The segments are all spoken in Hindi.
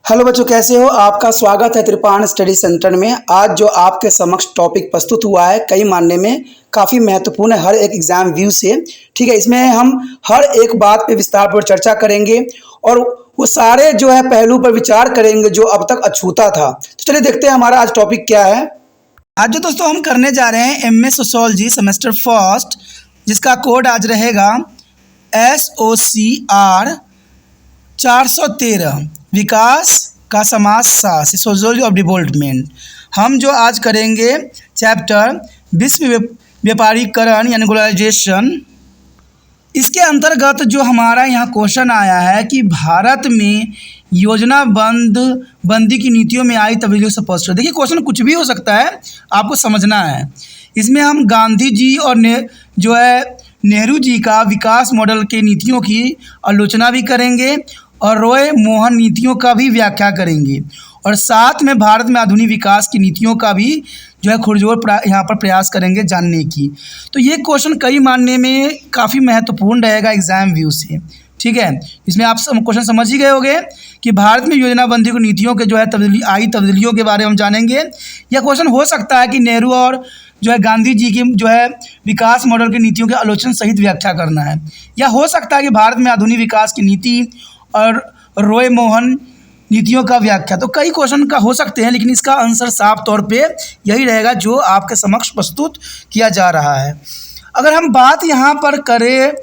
हेलो बच्चों, कैसे हो? आपका स्वागत है त्रिपाण स्टडी सेंटर में। आज जो आपके समक्ष टॉपिक प्रस्तुत हुआ है कई मानने में काफ़ी महत्वपूर्ण है हर एक एग्जाम व्यू से। ठीक है, इसमें हम हर एक बात पे विस्तारपूर्वक चर्चा करेंगे और वो सारे जो है पहलू पर विचार करेंगे जो अब तक अछूता था। तो चलिए देखते हैं हमारा आज टॉपिक क्या है। आज जो दोस्तों हम करने जा रहे हैं एमए सोशियोलॉजी सेमेस्टर फर्स्ट, जिसका कोड आज रहेगा SOCR 413, विकास का समाजशास्त्र, सोशियोलॉजी ऑफ डेवलपमेंट। हम जो आज करेंगे चैप्टर विश्व व्यापारीकरण यानी ग्लोबलाइजेशन। इसके अंतर्गत जो हमारा यहाँ क्वेश्चन आया है कि भारत में योजना बंदी की नीतियों में आई तब्दीलियों से स्पष्ट। देखिए क्वेश्चन कुछ भी हो सकता है, आपको समझना है। इसमें हम गांधी जी और जो है नेहरू जी का विकास मॉडल के नीतियों की आलोचना भी करेंगे और रॉय मोहन नीतियों का भी व्याख्या करेंगे और साथ में भारत में आधुनिक विकास की नीतियों का भी जो है खुरजोर यहाँ पर प्रयास करेंगे जानने की। तो ये क्वेश्चन कई मानने में काफ़ी महत्वपूर्ण रहेगा एग्जाम व्यू से। ठीक है, इसमें आप क्वेश्चन समझ ही गए होंगे कि भारत में योजनाबंदी को नीतियों के जो है तब्दीलियों के बारे में हम जानेंगे। यह क्वेश्चन हो सकता है कि नेहरू और जो है गांधी जी की जो है विकास मॉडल की नीतियों के आलोचना सहित व्याख्या करना है, या हो सकता है कि भारत में आधुनिक विकास की नीति और रॉय मोहन नीतियों का व्याख्या। तो कई क्वेश्चन का हो सकते हैं, लेकिन इसका आंसर साफ तौर पे यही रहेगा जो आपके समक्ष प्रस्तुत किया जा रहा है। अगर हम बात यहाँ पर करें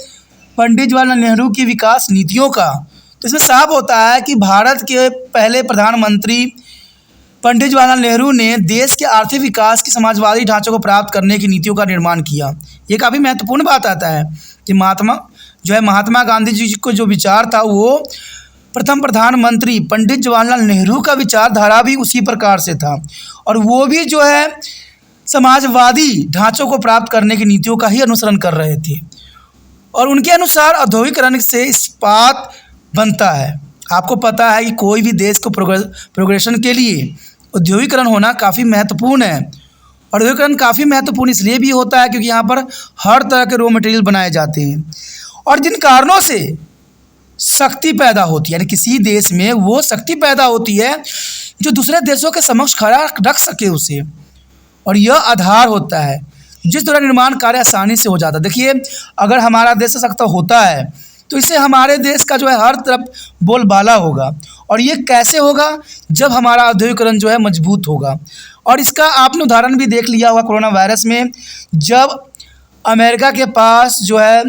पंडित जवाहरलाल नेहरू की विकास नीतियों का, तो इसमें साफ होता है कि भारत के पहले प्रधानमंत्री पंडित जवाहरलाल नेहरू ने देश के आर्थिक विकास की समाजवादी ढांचों को प्राप्त करने की नीतियों का निर्माण किया। ये काफ़ी महत्वपूर्ण बात आता है कि महात्मा गांधी जी को जो विचार था वो प्रथम प्रधानमंत्री पंडित जवाहरलाल नेहरू का विचारधारा भी उसी प्रकार से था और वो भी जो है समाजवादी ढांचों को प्राप्त करने की नीतियों का ही अनुसरण कर रहे थे। और उनके अनुसार औद्योगिकरण से इस्पात बनता है। आपको पता है कि कोई भी देश को प्रोग्रेशन के लिए औद्योगिकरण होना काफ़ी महत्वपूर्ण है। औद्योगिकरण काफ़ी महत्वपूर्ण इसलिए भी होता है क्योंकि यहाँ पर हर तरह के रॉ मटेरियल बनाए जाते हैं और जिन कारणों से शक्ति पैदा होती है, यानी किसी देश में वो शक्ति पैदा होती है जो दूसरे देशों के समक्ष खड़ा रख सके उसे, और यह आधार होता है जिस द्वारा निर्माण कार्य आसानी से हो जाता है। देखिए अगर हमारा देश सशक्त होता है तो इससे हमारे देश का जो है हर तरफ बोलबाला होगा, और ये कैसे होगा? जब हमारा औद्योगिकरण जो है मजबूत होगा। और इसका आपने उदाहरण भी देख लिया होगा कोरोना वायरस में, जब अमेरिका के पास जो है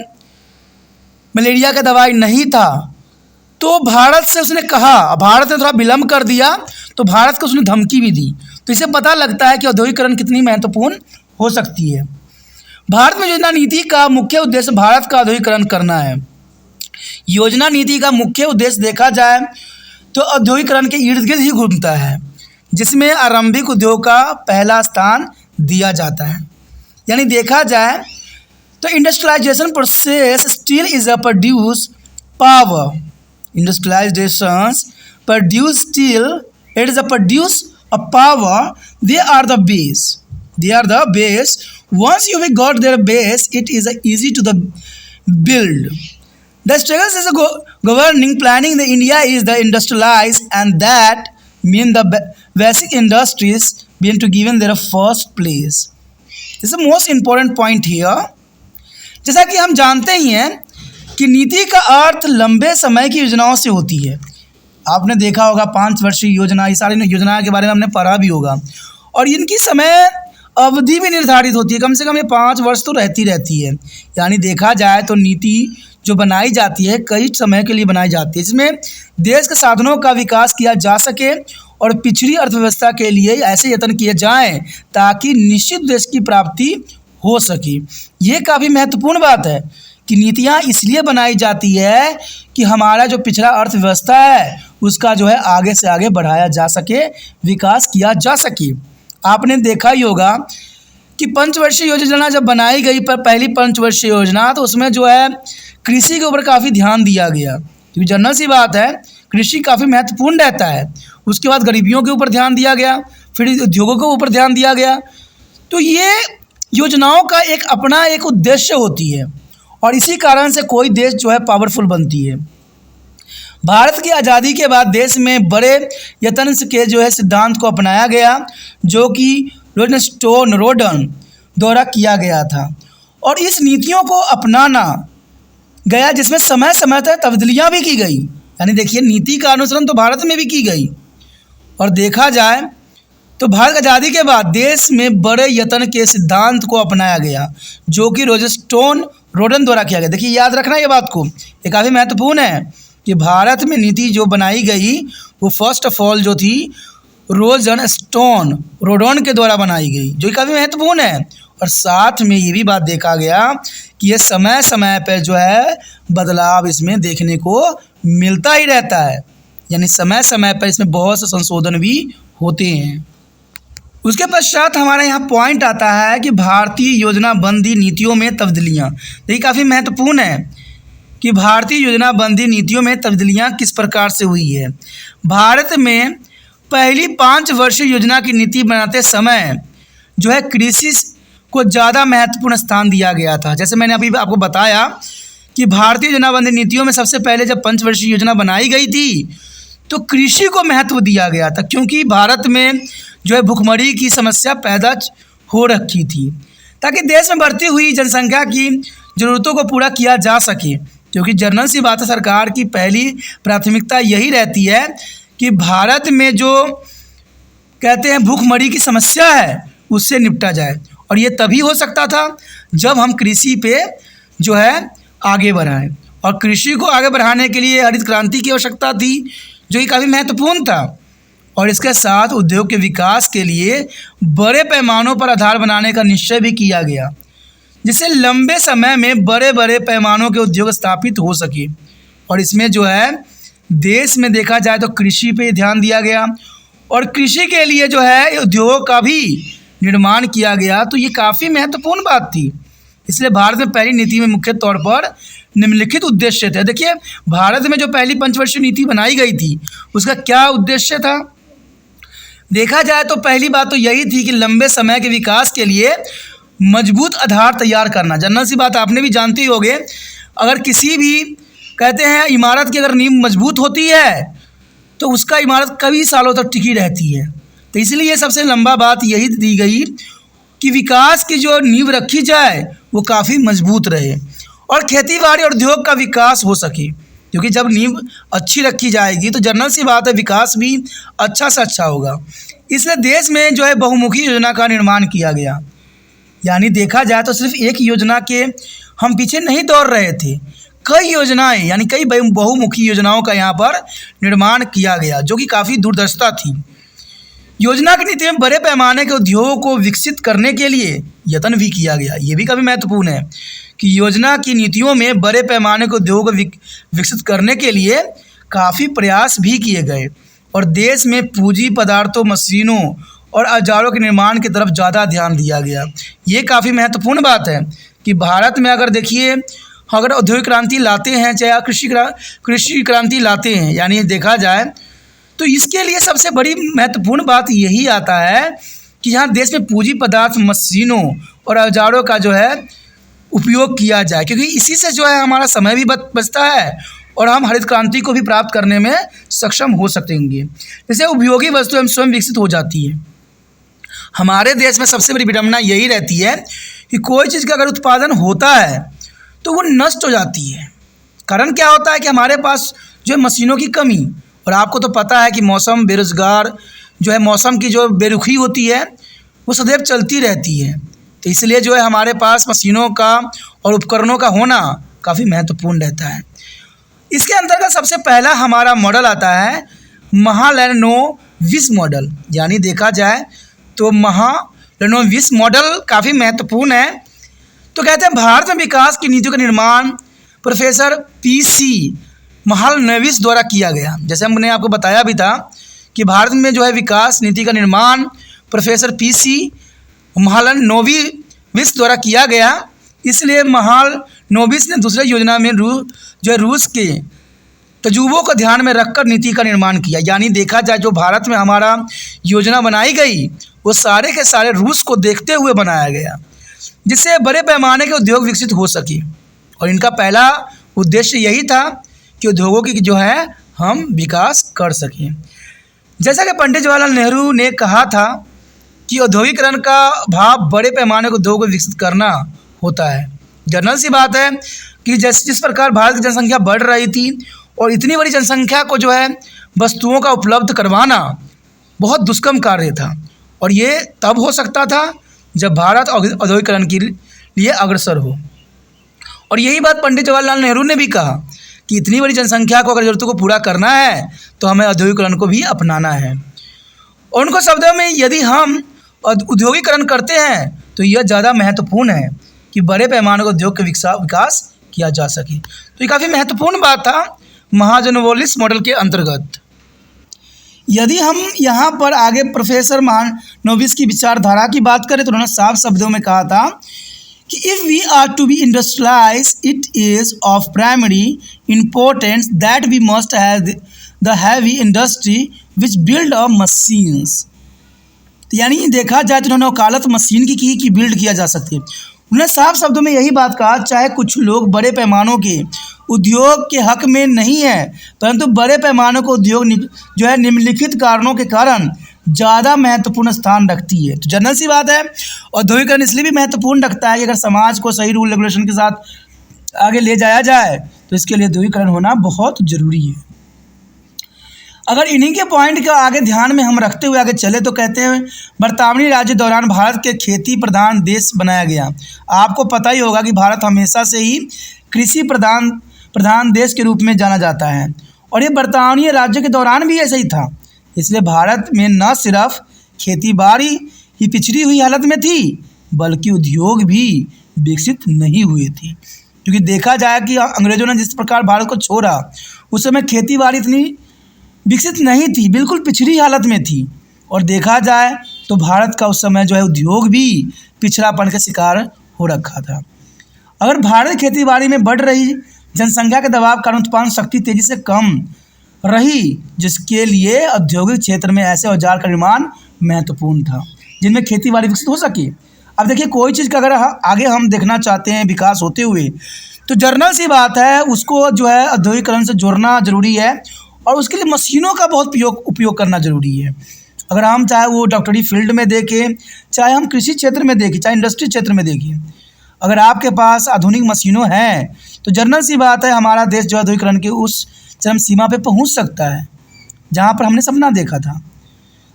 मलेरिया का दवाई नहीं था तो भारत से उसने कहा, भारत ने थोड़ा विलम्ब कर दिया तो भारत को उसने धमकी भी दी। तो इससे पता लगता है कि औद्योगिकरण कितनी महत्वपूर्ण हो सकती है। भारत में योजना नीति का मुख्य उद्देश्य भारत का औद्योगिकरण करना है। योजना नीति का मुख्य उद्देश्य देखा जाए तो औद्योगिकरण के इर्द गिर्द ही घूमता है, जिसमें आरंभिक उद्योग का पहला स्थान दिया जाता है। यानी देखा जाए तो industrialization process steel is a produce power. Industrialization produce steel, it is a produce a power, they are the base. They are the base. Once you have got their base, it is easy to the build. The struggles is governing planning the India is the industrialized, and that mean the basic industries being to given their first place. This is the most important point here. जैसा कि हम जानते ही हैं कि नीति का अर्थ लंबे समय की योजनाओं से होती है। आपने देखा होगा 5 वर्षीय योजना, ये सारी योजनाओं के बारे में हमने पढ़ा भी होगा, और इनकी समय अवधि भी निर्धारित होती है। कम से कम ये 5 वर्ष तो रहती है। यानी देखा जाए तो नीति जो बनाई जाती है कई समय के लिए बनाई जाती है, जिसमें देश के साधनों का विकास किया जा सके और पिछड़ी अर्थव्यवस्था के लिए ऐसे यत्न किए जाएं ताकि निश्चित उद्देश्य की प्राप्ति हो सके। ये काफ़ी महत्वपूर्ण बात है कि नीतियाँ इसलिए बनाई जाती है कि हमारा जो पिछड़ा अर्थव्यवस्था है उसका जो है आगे से आगे बढ़ाया जा सके, विकास किया जा सके। आपने देखा ही होगा कि पंचवर्षीय योजना जब बनाई गई, पर पहली पंचवर्षीय योजना, तो उसमें जो है कृषि के ऊपर काफ़ी ध्यान दिया गया, क्योंकि जनरल सी बात है कृषि काफ़ी महत्वपूर्ण रहता है। उसके बाद गरीबियों के ऊपर ध्यान दिया गया, फिर उद्योगों के ऊपर ध्यान दिया गया। तो ये योजनाओं का अपना एक उद्देश्य होती है और इसी कारण से कोई देश जो है पावरफुल बनती है। भारत की आज़ादी के बाद देश में बड़े यत्न के जो है सिद्धांत को अपनाया गया, जो कि रोडन द्वारा किया गया था, और इस नीतियों को अपनाना गया जिसमें समय समय तक तब्दीलियाँ भी की गई। यानी देखिए, नीति का अनुसरण तो भारत में भी की गई। और देखा जाए तो भारत आज़ादी के बाद देश में बड़े यत्न के सिद्धांत को अपनाया गया, जो कि रोडन द्वारा किया गया। देखिए, याद रखना ये बात को, ये काफ़ी महत्वपूर्ण है कि भारत में नीति जो बनाई गई वो फर्स्ट ऑफ ऑल जो थी रोडन के द्वारा बनाई गई, जो कि काफ़ी महत्वपूर्ण है। और साथ में ये भी बात देखा गया कि ये समय समय पर जो है बदलाव इसमें देखने को मिलता ही रहता है, यानी समय समय पर इसमें बहुत से संशोधन भी होते हैं। उसके पश्चात हमारे यहाँ पॉइंट आता है कि भारतीय योजनाबंदी नीतियों में तब्दीलियाँ। देखिए, काफ़ी महत्वपूर्ण है कि भारतीय योजनाबंदी नीतियों में तब्दीलियाँ किस प्रकार से हुई है। भारत में पहली 5 वर्षीय योजना की नीति बनाते समय जो है कृषि को ज़्यादा महत्वपूर्ण स्थान दिया गया था। जैसे मैंने अभी आपको बताया कि भारतीय योजनाबंदी नीतियों में सबसे पहले जब 5 वर्षीय योजना बनाई गई थी तो कृषि को महत्व दिया गया था, क्योंकि भारत में जो है भुखमरी की समस्या पैदा हो रखी थी, ताकि देश में बढ़ती हुई जनसंख्या की ज़रूरतों को पूरा किया जा सके। क्योंकि जनरल सी बात है, सरकार की पहली प्राथमिकता यही रहती है कि भारत में जो कहते हैं भूखमरी की समस्या है उससे निपटा जाए, और ये तभी हो सकता था जब हम कृषि पे जो है आगे बढ़ाएं। और कृषि को आगे बढ़ाने के लिए हरित क्रांति की आवश्यकता थी, जो कि काफ़ी महत्वपूर्ण था। और इसके साथ उद्योग के विकास के लिए बड़े पैमानों पर आधार बनाने का निश्चय भी किया गया, जिससे लंबे समय में बड़े बड़े पैमानों के उद्योग स्थापित हो सके। और इसमें जो है देश में देखा जाए तो कृषि पे ध्यान दिया गया, और कृषि के लिए जो है उद्योगों का भी निर्माण किया गया। तो ये काफ़ी महत्वपूर्ण बात थी। इसलिए भारत में पहली नीति में मुख्य तौर पर निम्नलिखित उद्देश्य थे। देखिए, भारत में जो पहली 5 वर्षीय नीति बनाई गई थी उसका क्या उद्देश्य था। देखा जाए तो पहली बात तो यही थी कि लंबे समय के विकास के लिए मजबूत आधार तैयार करना। जनरल सी बात आपने भी जानते ही होंगे, अगर किसी भी कहते हैं इमारत की अगर नींव मजबूत होती है तो उसका इमारत कई सालों तक टिकी रहती है। तो इसलिए सबसे लंबा बात यही दी गई कि विकास की जो नींव रखी जाए वो काफ़ी मजबूत रहे और खेती बाड़ी और उद्योग का विकास हो सके। क्योंकि जब नींव अच्छी रखी जाएगी तो जनरल सी बात है विकास भी अच्छा से अच्छा होगा। इसलिए देश में जो है बहुमुखी योजना का निर्माण किया गया। यानी देखा जाए तो सिर्फ एक योजना के हम पीछे नहीं दौड़ रहे थे, कई योजनाएं यानी कई बहुमुखी योजनाओं का यहाँ पर निर्माण किया गया, जो कि काफ़ी दूरदर्शिता थी। योजना की नीति में बड़े पैमाने के उद्योगों को विकसित करने के लिए यत्न भी किया गया। ये भी काफ़ी महत्वपूर्ण है कि योजना की नीतियों में बड़े पैमाने के उद्योगों को विकसित करने के लिए काफ़ी प्रयास भी किए गए और देश में पूंजी पदार्थों, मशीनों और औजारों के निर्माण की तरफ ज़्यादा ध्यान दिया गया। ये काफ़ी महत्वपूर्ण बात है कि भारत में अगर देखिए, अगर औद्योगिक क्रांति लाते हैं चाहे कृषि क्रांति लाते हैं, यानी देखा जाए तो इसके लिए सबसे बड़ी महत्वपूर्ण बात यही आता है कि यहाँ देश में पूंजी पदार्थ, मशीनों और औजारों का जो है उपयोग किया जाए, क्योंकि इसी से जो है हमारा समय भी बचता है और हम हरित क्रांति को भी प्राप्त करने में सक्षम हो सकेंगे। जैसे उपयोगी वस्तुएं स्वयं विकसित हो जाती है। हमारे देश में सबसे बड़ी विडंबना यही रहती है कि कोई चीज़ का अगर उत्पादन होता है तो वो नष्ट हो जाती है। कारण क्या होता है कि हमारे पास जो है मशीनों की कमी, और आपको तो पता है कि मौसम, बेरोजगार जो है मौसम की जो बेरुखी होती है वो सदैव चलती रहती है। तो इसलिए जो है हमारे पास मशीनों का और उपकरणों का होना काफ़ी महत्वपूर्ण रहता है। इसके अंतर्गत सबसे पहला हमारा मॉडल आता है महालनोबिस मॉडल। यानी देखा जाए तो महालनोबिस मॉडल काफ़ी महत्वपूर्ण है। तो कहते हैं भारत में विकास की नीतियों का निर्माण प्रोफेसर पीसी महालनोबिस द्वारा किया गया। जैसे हमने आपको बताया भी था कि भारत में जो है विकास नीति का निर्माण प्रोफेसर पीसी महालनोबिस द्वारा किया गया। इसलिए महालनोबिस ने दूसरे योजना में रूस के तजुर्बों को ध्यान में रखकर नीति का निर्माण किया। यानी देखा जाए जो भारत में हमारा योजना बनाई गई वो सारे के सारे रूस को देखते हुए बनाया गया, जिससे बड़े पैमाने के उद्योग विकसित हो सके। और इनका पहला उद्देश्य यही था कि उद्योगों की जो है हम विकास कर सकें। जैसा कि पंडित जवाहरलाल नेहरू ने कहा था कि औद्योगिकरण का भाव बड़े पैमाने को उद्योग को विकसित करना होता है। जनरल सी बात है कि जिस प्रकार भारत की जनसंख्या बढ़ रही थी और इतनी बड़ी जनसंख्या को जो है वस्तुओं का उपलब्ध करवाना बहुत दुष्कर्म कार्य था, और ये तब हो सकता था जब भारत औद्योगिकरण के लिए अग्रसर हो। और यही बात पंडित जवाहरलाल नेहरू ने भी कहा कि इतनी बड़ी जनसंख्या को अगर ज़रूरतों को पूरा करना है तो हमें औद्योगिकरण को भी अपनाना है। और उनको शब्दों में, यदि हम औद्योगिकरण करते हैं तो यह ज़्यादा महत्वपूर्ण है कि बड़े पैमाने को उद्योग के विकास किया जा सके। तो ये काफ़ी महत्वपूर्ण बात था महाजनोपोलिस मॉडल के अंतर्गत। यदि हम यहाँ पर आगे प्रोफेसर महालनोबिस की विचारधारा की बात करें तो उन्होंने साफ शब्दों में कहा था कि if we are to be industrialize it is of primary importance that we must have the heavy industry which build a machines. यानी देखा जाए तो उन्होंने वकालत मशीन की कि बिल्ड किया जा सकती है। उन्होंने साफ शब्दों में यही बात कहा, चाहे कुछ लोग बड़े पैमानों के उद्योग के हक में नहीं है, परंतु बड़े पैमानों को उद्योग जो है निम्नलिखित कारणों के कारण ज़्यादा महत्वपूर्ण स्थान रखती है। तो जनरल सी बात है, औद्योगिकरण इसलिए भी महत्वपूर्ण रखता है कि अगर समाज को सही रूल रेगुलेशन के साथ आगे ले जाया जाए तो इसके लिए औद्योगिकरण होना बहुत ज़रूरी है। अगर इन्हीं के पॉइंट को आगे ध्यान में हम रखते हुए आगे चले तो कहते हैं बर्तानवी राज्य दौरान भारत के खेती प्रधान देश बनाया गया। आपको पता ही होगा कि भारत हमेशा से ही कृषि प्रधान देश के रूप में जाना जाता है, और ये बर्तानवी राज्य के दौरान भी ऐसा ही था। इसलिए भारत में न सिर्फ खेती बाड़ी ही पिछड़ी हुई हालत में थी बल्कि उद्योग भी विकसित नहीं हुए थे। क्योंकि देखा जाए कि अंग्रेज़ों ने जिस प्रकार भारत को छोड़ा उस समय खेती बाड़ी इतनी विकसित नहीं थी, बिल्कुल पिछड़ी हालत में थी। और देखा जाए तो भारत का उस समय जो है उद्योग भी पिछड़ापन का शिकार हो रखा था। अगर भारत खेती बाड़ी में बढ़ रही जनसंख्या के दबाव कारण उत्पादन शक्ति तेज़ी से कम रही, जिसके लिए औद्योगिक क्षेत्र में ऐसे औजार का निर्माण महत्वपूर्ण था जिनमें खेती बाड़ी विकसित हो सके। अब देखिए, कोई चीज़ का अगर आगे हम देखना चाहते हैं विकास होते हुए तो जनरल सी बात है उसको जो है औद्योगिकरण से जोड़ना ज़रूरी है, और उसके लिए मशीनों का बहुत उपयोग करना ज़रूरी है। अगर हम चाहे वो डॉक्टरी फील्ड में देखें, चाहे हम कृषि क्षेत्र में देखें, चाहे इंडस्ट्री क्षेत्र में देखें, अगर आपके पास आधुनिक मशीनों हैं तो जनरल सी बात है हमारा देश जो औद्योगिकरण की उस चरम सीमा पे पहुंच सकता है जहां पर हमने सपना देखा था।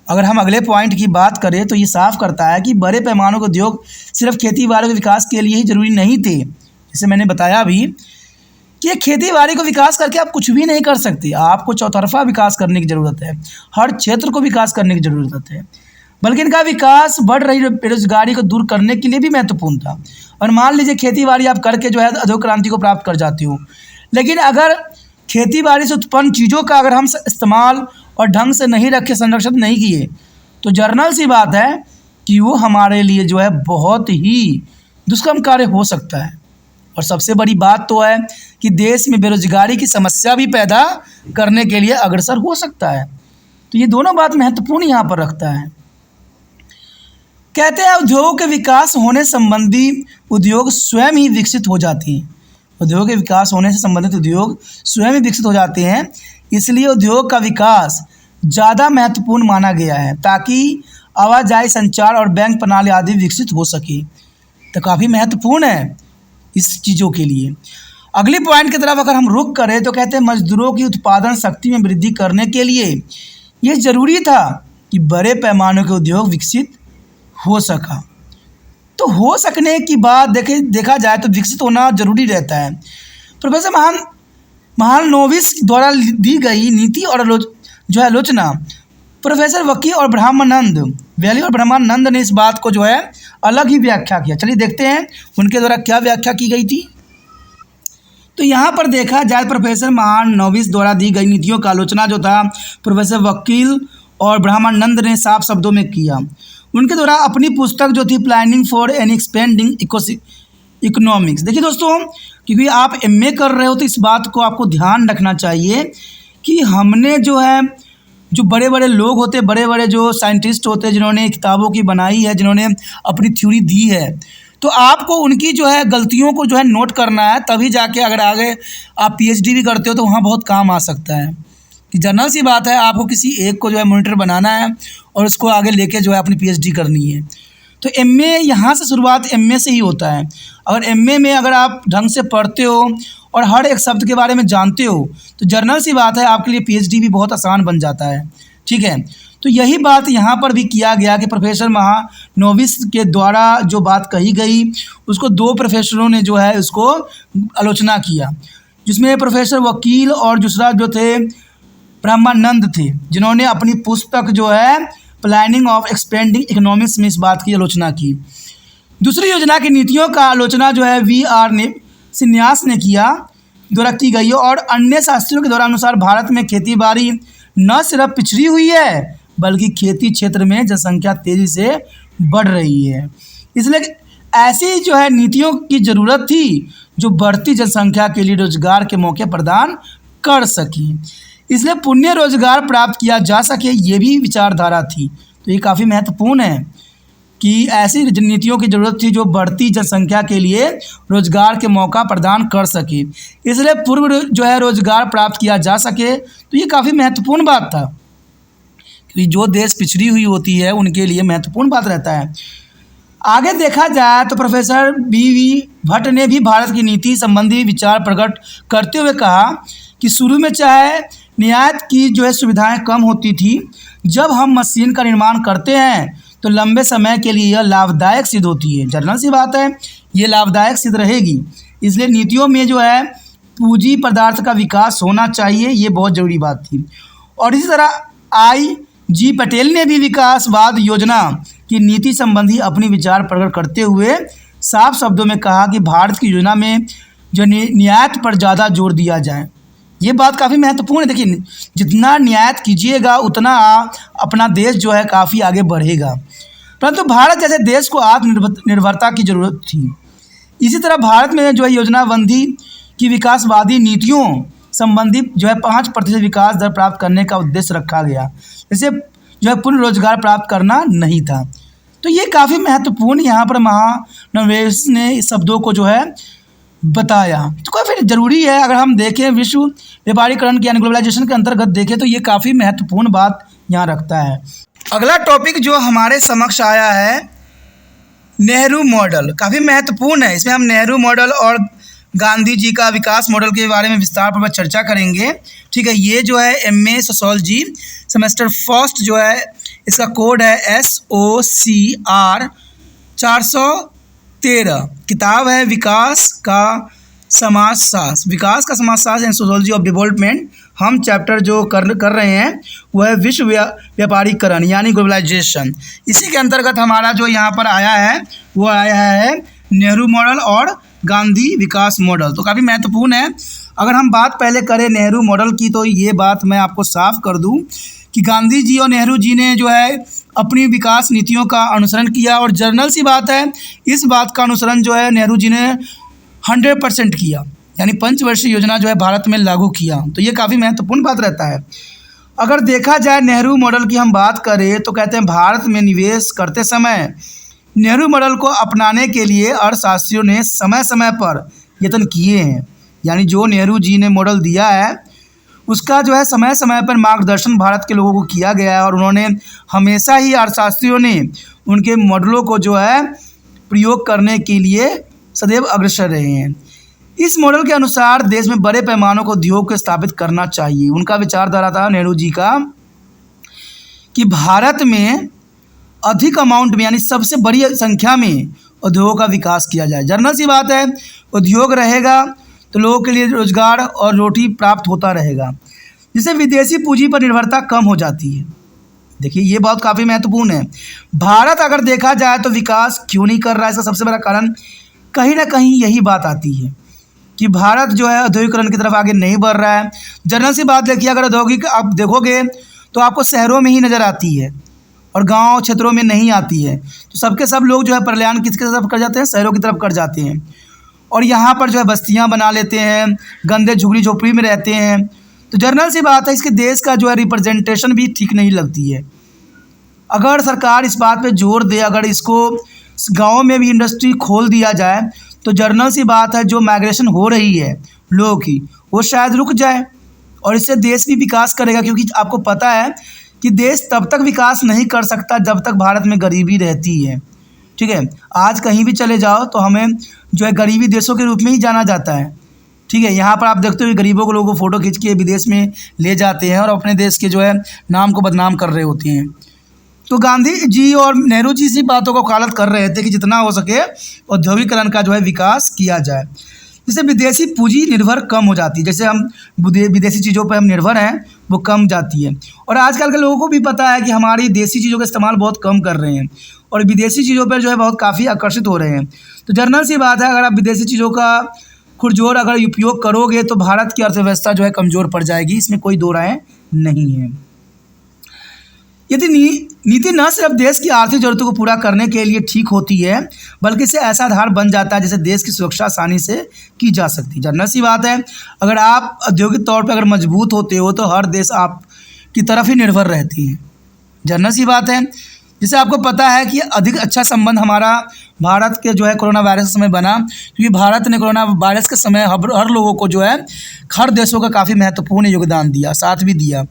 अगर हम अगले पॉइंट की बात करें तो ये साफ करता है कि बड़े पैमानों के उद्योग सिर्फ खेती बाड़ी के विकास के लिए ही ज़रूरी नहीं थे। जैसे मैंने बताया भी कि खेती बाड़ी को विकास करके आप कुछ भी नहीं कर सकते, आपको चौतरफा विकास करने की ज़रूरत है, हर क्षेत्र को विकास करने की ज़रूरत है। बल्कि इनका विकास बढ़ रही बेरोजगारी को दूर करने के लिए भी महत्वपूर्ण था। और मान लीजिए खेती बाड़ी आप करके जो है औद्योगिक क्रांति को प्राप्त कर जाते हो, लेकिन अगर खेती बाड़ी से उत्पन्न चीज़ों का अगर हम इस्तेमाल और ढंग से नहीं रखे, संरक्षित नहीं किए, तो जनरल सी बात है कि वो हमारे लिए जो है बहुत ही दुष्कर्म कार्य हो सकता है। और सबसे बड़ी बात तो है कि देश में बेरोजगारी की समस्या भी पैदा करने के लिए अग्रसर हो सकता है। तो ये दोनों बात महत्वपूर्ण यहाँ पर रखता है। कहते हैं उद्योगों के विकास होने संबंधी उद्योग स्वयं ही विकसित हो जाते हैं। उद्योग के विकास होने से संबंधित उद्योग स्वयं ही विकसित हो जाते हैं, इसलिए उद्योग का विकास ज़्यादा महत्वपूर्ण माना गया है ताकि आवाजाही, संचार और बैंक प्रणाली आदि विकसित हो सके। तो काफ़ी महत्वपूर्ण है इस चीज़ों के लिए। अगली पॉइंट की तरफ अगर हम रुख करें तो कहते हैं मजदूरों की उत्पादन शक्ति में वृद्धि करने के लिए ये ज़रूरी था कि बड़े पैमाने के उद्योग विकसित हो सका। तो हो सकने की बात देखा जाए तो विकसित होना ज़रूरी रहता है। प्रोफेसर महालनोबिस द्वारा दी गई नीति और जो है आलोचना प्रोफेसर वकी और वैली और ब्रह्मानंद ने इस बात को जो है अलग ही व्याख्या किया। चलिए देखते हैं उनके द्वारा क्या व्याख्या की गई थी। तो यहाँ पर देखा जाए प्रोफेसर महालनोबिस द्वारा दी गई नीतियों का आलोचना जो था प्रोफेसर वकील और ब्रह्मानंद ने साफ शब्दों में किया। उनके द्वारा अपनी पुस्तक जो थी planning for an expanding economics. देखिए दोस्तों, क्योंकि आप एमए कर रहे हो तो इस बात को आपको ध्यान रखना चाहिए कि हमने जो है जो बड़े बड़े लोग होते, बड़े बड़े जो साइंटिस्ट होते हैं जिन्होंने किताबों की बनाई है, जिन्होंने अपनी थ्योरी दी है, तो आपको उनकी जो है गलतियों को जो है नोट करना है, तभी जाके अगर आगे आप पीएचडी भी करते हो तो वहाँ बहुत काम आ सकता है। कि जनरल सी बात है आपको किसी एक को जो है मॉनिटर बनाना है और उसको आगे लेके जो है अपनी पीएचडी करनी है। तो एमए यहाँ से शुरुआत एमए से ही होता है। अगर एमए में अगर आप ढंग से पढ़ते हो और हर एक शब्द के बारे में जानते हो तो जनरल सी बात है आपके लिए पीएचडी भी बहुत आसान बन जाता है। ठीक है, तो यही बात यहाँ पर भी किया गया कि प्रोफेसर महानोबिस के द्वारा जो बात कही गई उसको दो प्रोफेसरों ने जो है उसको आलोचना किया, जिसमें प्रोफेसर वकील और दूसरा जो थे ब्रह्मानंद थे, जिन्होंने अपनी पुस्तक जो है प्लानिंग ऑफ एक्सपेंडिंग इकोनॉमिक्स में इस बात की आलोचना की। दूसरी योजना की नीतियों का आलोचना जो है वी.आर. सिन्यास ने द्वारा की गई है और अन्य शास्त्रियों के द्वारा अनुसार भारत में खेती बाड़ी न सिर्फ पिछड़ी हुई है बल्कि खेती क्षेत्र में जनसंख्या तेज़ी से बढ़ रही है। इसलिए ऐसी जो है नीतियों की ज़रूरत थी जो बढ़ती जनसंख्या के लिए रोजगार के मौके प्रदान कर सकी, इसलिए पुण्य रोजगार प्राप्त किया जा सके, ये भी विचारधारा थी। तो ये काफ़ी महत्वपूर्ण है कि ऐसी नीतियों की ज़रूरत थी जो बढ़ती जनसंख्या के लिए रोजगार के मौका प्रदान कर सके, इसलिए पूर्व जो है रोजगार प्राप्त किया जा सके। तो ये काफ़ी महत्वपूर्ण बात था कि जो देश पिछड़ी हुई होती है उनके लिए महत्वपूर्ण बात रहता है। आगे देखा जाए तो प्रोफेसर बी.वी. भट्ट ने भी भारत की नीति संबंधी विचार प्रकट करते हुए कहा कि शुरू में चाहे निर्यात की जो है सुविधाएं कम होती थी, जब हम मशीन का निर्माण करते हैं तो लंबे समय के लिए यह लाभदायक सिद्ध होती है। जनरल सी बात है ये लाभदायक सिद्ध रहेगी, इसलिए नीतियों में जो है पूंजी पदार्थ का विकास होना चाहिए, ये बहुत ज़रूरी बात थी। और इसी तरह I.G. पटेल ने भी विकासवाद योजना की नीति संबंधी अपनी विचार प्रकट करते हुए साफ शब्दों में कहा कि भारत की योजना में जो निर्यात पर ज़्यादा जोर दिया जाए। ये बात काफ़ी महत्वपूर्ण है। देखिए, जितना निर्यात कीजिएगा उतना अपना देश जो है काफ़ी आगे बढ़ेगा, परंतु भारत जैसे देश को आत्मनिर्भरता की ज़रूरत थी। इसी तरह भारत में जो है योजनाबंदी की विकासवादी नीतियों संबंधी जो है 5% विकास दर प्राप्त करने का उद्देश्य रखा गया, जैसे जो है पूर्ण रोजगार प्राप्त करना नहीं था। तो ये काफ़ी महत्वपूर्ण यहाँ पर महानोबिस ने इस शब्दों को जो है बताया। तो काफ़ी ज़रूरी है। अगर हम देखें विश्व व्यापारीकरण यानी ग्लोबलाइजेशन के अंतर्गत देखें तो ये काफ़ी महत्वपूर्ण बात यहाँ रखता है। अगला टॉपिक जो हमारे समक्ष आया है नेहरू मॉडल, काफ़ी महत्वपूर्ण है। इसमें हम नेहरू मॉडल और गांधी जी का विकास मॉडल के बारे में विस्तार पूर्वक चर्चा करेंगे। ठीक है, ये जो है एमए सोशियोलॉजी सेमेस्टर फर्स्ट जो है इसका कोड है SOCR 413, किताब है विकास का समाजशास्त्र, विकास का समाजशास्त्र एंड सोशियोलॉजी ऑफ डेवलपमेंट। हम चैप्टर जो कर रहे हैं वो है विश्व व्यापारीकरण यानी ग्लोबलाइजेशन। इसी के अंतर्गत हमारा जो यहाँ पर आया है वो आया है नेहरू मॉडल और गांधी विकास मॉडल। तो काफ़ी महत्वपूर्ण है। अगर हम बात पहले करें नेहरू मॉडल की तो ये बात मैं आपको साफ कर दूं कि गांधी जी और नेहरू जी ने जो है अपनी विकास नीतियों का अनुसरण किया, और जर्नल सी बात है इस बात का अनुसरण जो है नेहरू जी ने 100% किया, यानी पंचवर्षीय योजना जो है भारत में लागू किया। तो ये काफ़ी महत्वपूर्ण बात रहता है। अगर देखा जाए नेहरू मॉडल की हम बात करें तो कहते हैं भारत में निवेश करते समय नेहरू मॉडल को अपनाने के लिए अर्थशास्त्रियों ने समय समय पर यत्न किए हैं, यानी जो नेहरू जी ने मॉडल दिया है उसका जो है समय समय पर मार्गदर्शन भारत के लोगों को किया गया है, और उन्होंने हमेशा ही अर्थशास्त्रियों ने उनके मॉडलों को जो है प्रयोग करने के लिए सदैव अग्रसर रहे हैं। इस मॉडल के अनुसार देश में बड़े पैमाने को उद्योग को स्थापित करना चाहिए। उनका विचारधारा था नेहरू जी का कि भारत में अधिक अमाउंट में यानी सबसे बड़ी संख्या में उद्योगों का विकास किया जाए। जनरल सी बात है उद्योग रहेगा तो लोगों के लिए रोजगार और रोटी प्राप्त होता रहेगा, जिससे विदेशी पूंजी पर निर्भरता कम हो जाती है। देखिए ये बात काफ़ी महत्वपूर्ण है। भारत अगर देखा जाए तो विकास क्यों नहीं कर रहा है, इसका सबसे बड़ा कारण कहीं ना कहीं यही बात आती है कि भारत जो है औद्योगिकरण की तरफ आगे नहीं बढ़ रहा है। जनरल सी बात देखिए, अगर औद्योगिक आप देखोगे तो आपको शहरों में ही नज़र आती है और गांव क्षेत्रों में नहीं आती है। तो सबके सब लोग जो है पलायन किसके तरफ कर जाते हैं, शहरों की तरफ कर जाते हैं, और यहाँ पर जो है बस्तियाँ बना लेते हैं, गंदे झुग्गी झोपड़ी में रहते हैं। तो जनरल सी बात है इसके देश का जो है रिप्रेजेंटेशन भी ठीक नहीं लगती है। अगर सरकार इस बात पे जोर दे, अगर इसको गाँव में भी इंडस्ट्री खोल दिया जाए तो जनरल सी बात है जो माइग्रेशन हो रही है लोगों की वो शायद रुक जाए। और इससे देश भी विकास करेगा, क्योंकि आपको पता है कि देश तब तक विकास नहीं कर सकता जब तक भारत में गरीबी रहती है। ठीक है, आज कहीं भी चले जाओ तो हमें जो है गरीबी देशों के रूप में ही जाना जाता है। ठीक है, यहाँ पर आप देखते हो कि गरीबों को लोगों को फ़ोटो खींच के विदेश में ले जाते हैं और अपने देश के जो है नाम को बदनाम कर रहे होते हैं। तो गांधी जी और नेहरू जी इसी बातों को वकालत कर रहे थे कि जितना हो सके औद्योगिकरण का जो है विकास किया जाए, जिससे विदेशी पूंजी निर्भर कम हो जाती है। जैसे हम विदेशी चीज़ों पर हम निर्भर हैं वो कम जाती है। और आजकल के लोगों को भी पता है कि हमारी देसी चीज़ों का इस्तेमाल बहुत कम कर रहे हैं और विदेशी चीज़ों पर जो है बहुत काफ़ी आकर्षित हो रहे हैं। तो जनरल सी बात है, अगर आप विदेशी चीज़ों का खुरजोर अगर उपयोग करोगे तो भारत की अर्थव्यवस्था जो है कमज़ोर पड़ जाएगी, इसमें कोई दो राय नहीं है। यदि नीति न सिर्फ देश की आर्थिक ज़रूरतों को पूरा करने के लिए ठीक होती है, बल्कि इससे ऐसा आधार बन जाता है जिससे देश की सुरक्षा आसानी से की जा सकती है। जनरल सी बात है, अगर आप औद्योगिक तौर पर अगर मजबूत होते हो तो हर देश आपकी तरफ ही निर्भर रहती है। जनरल सी बात है, जिससे आपको पता है कि अधिक अच्छा संबंध हमारा भारत के जो है कोरोना वायरस के समय बना, क्योंकि भारत ने कोरोना वायरस के समय हर लोगों को जो है हर देशों का काफ़ी महत्वपूर्ण योगदान दिया, साथ भी दिया,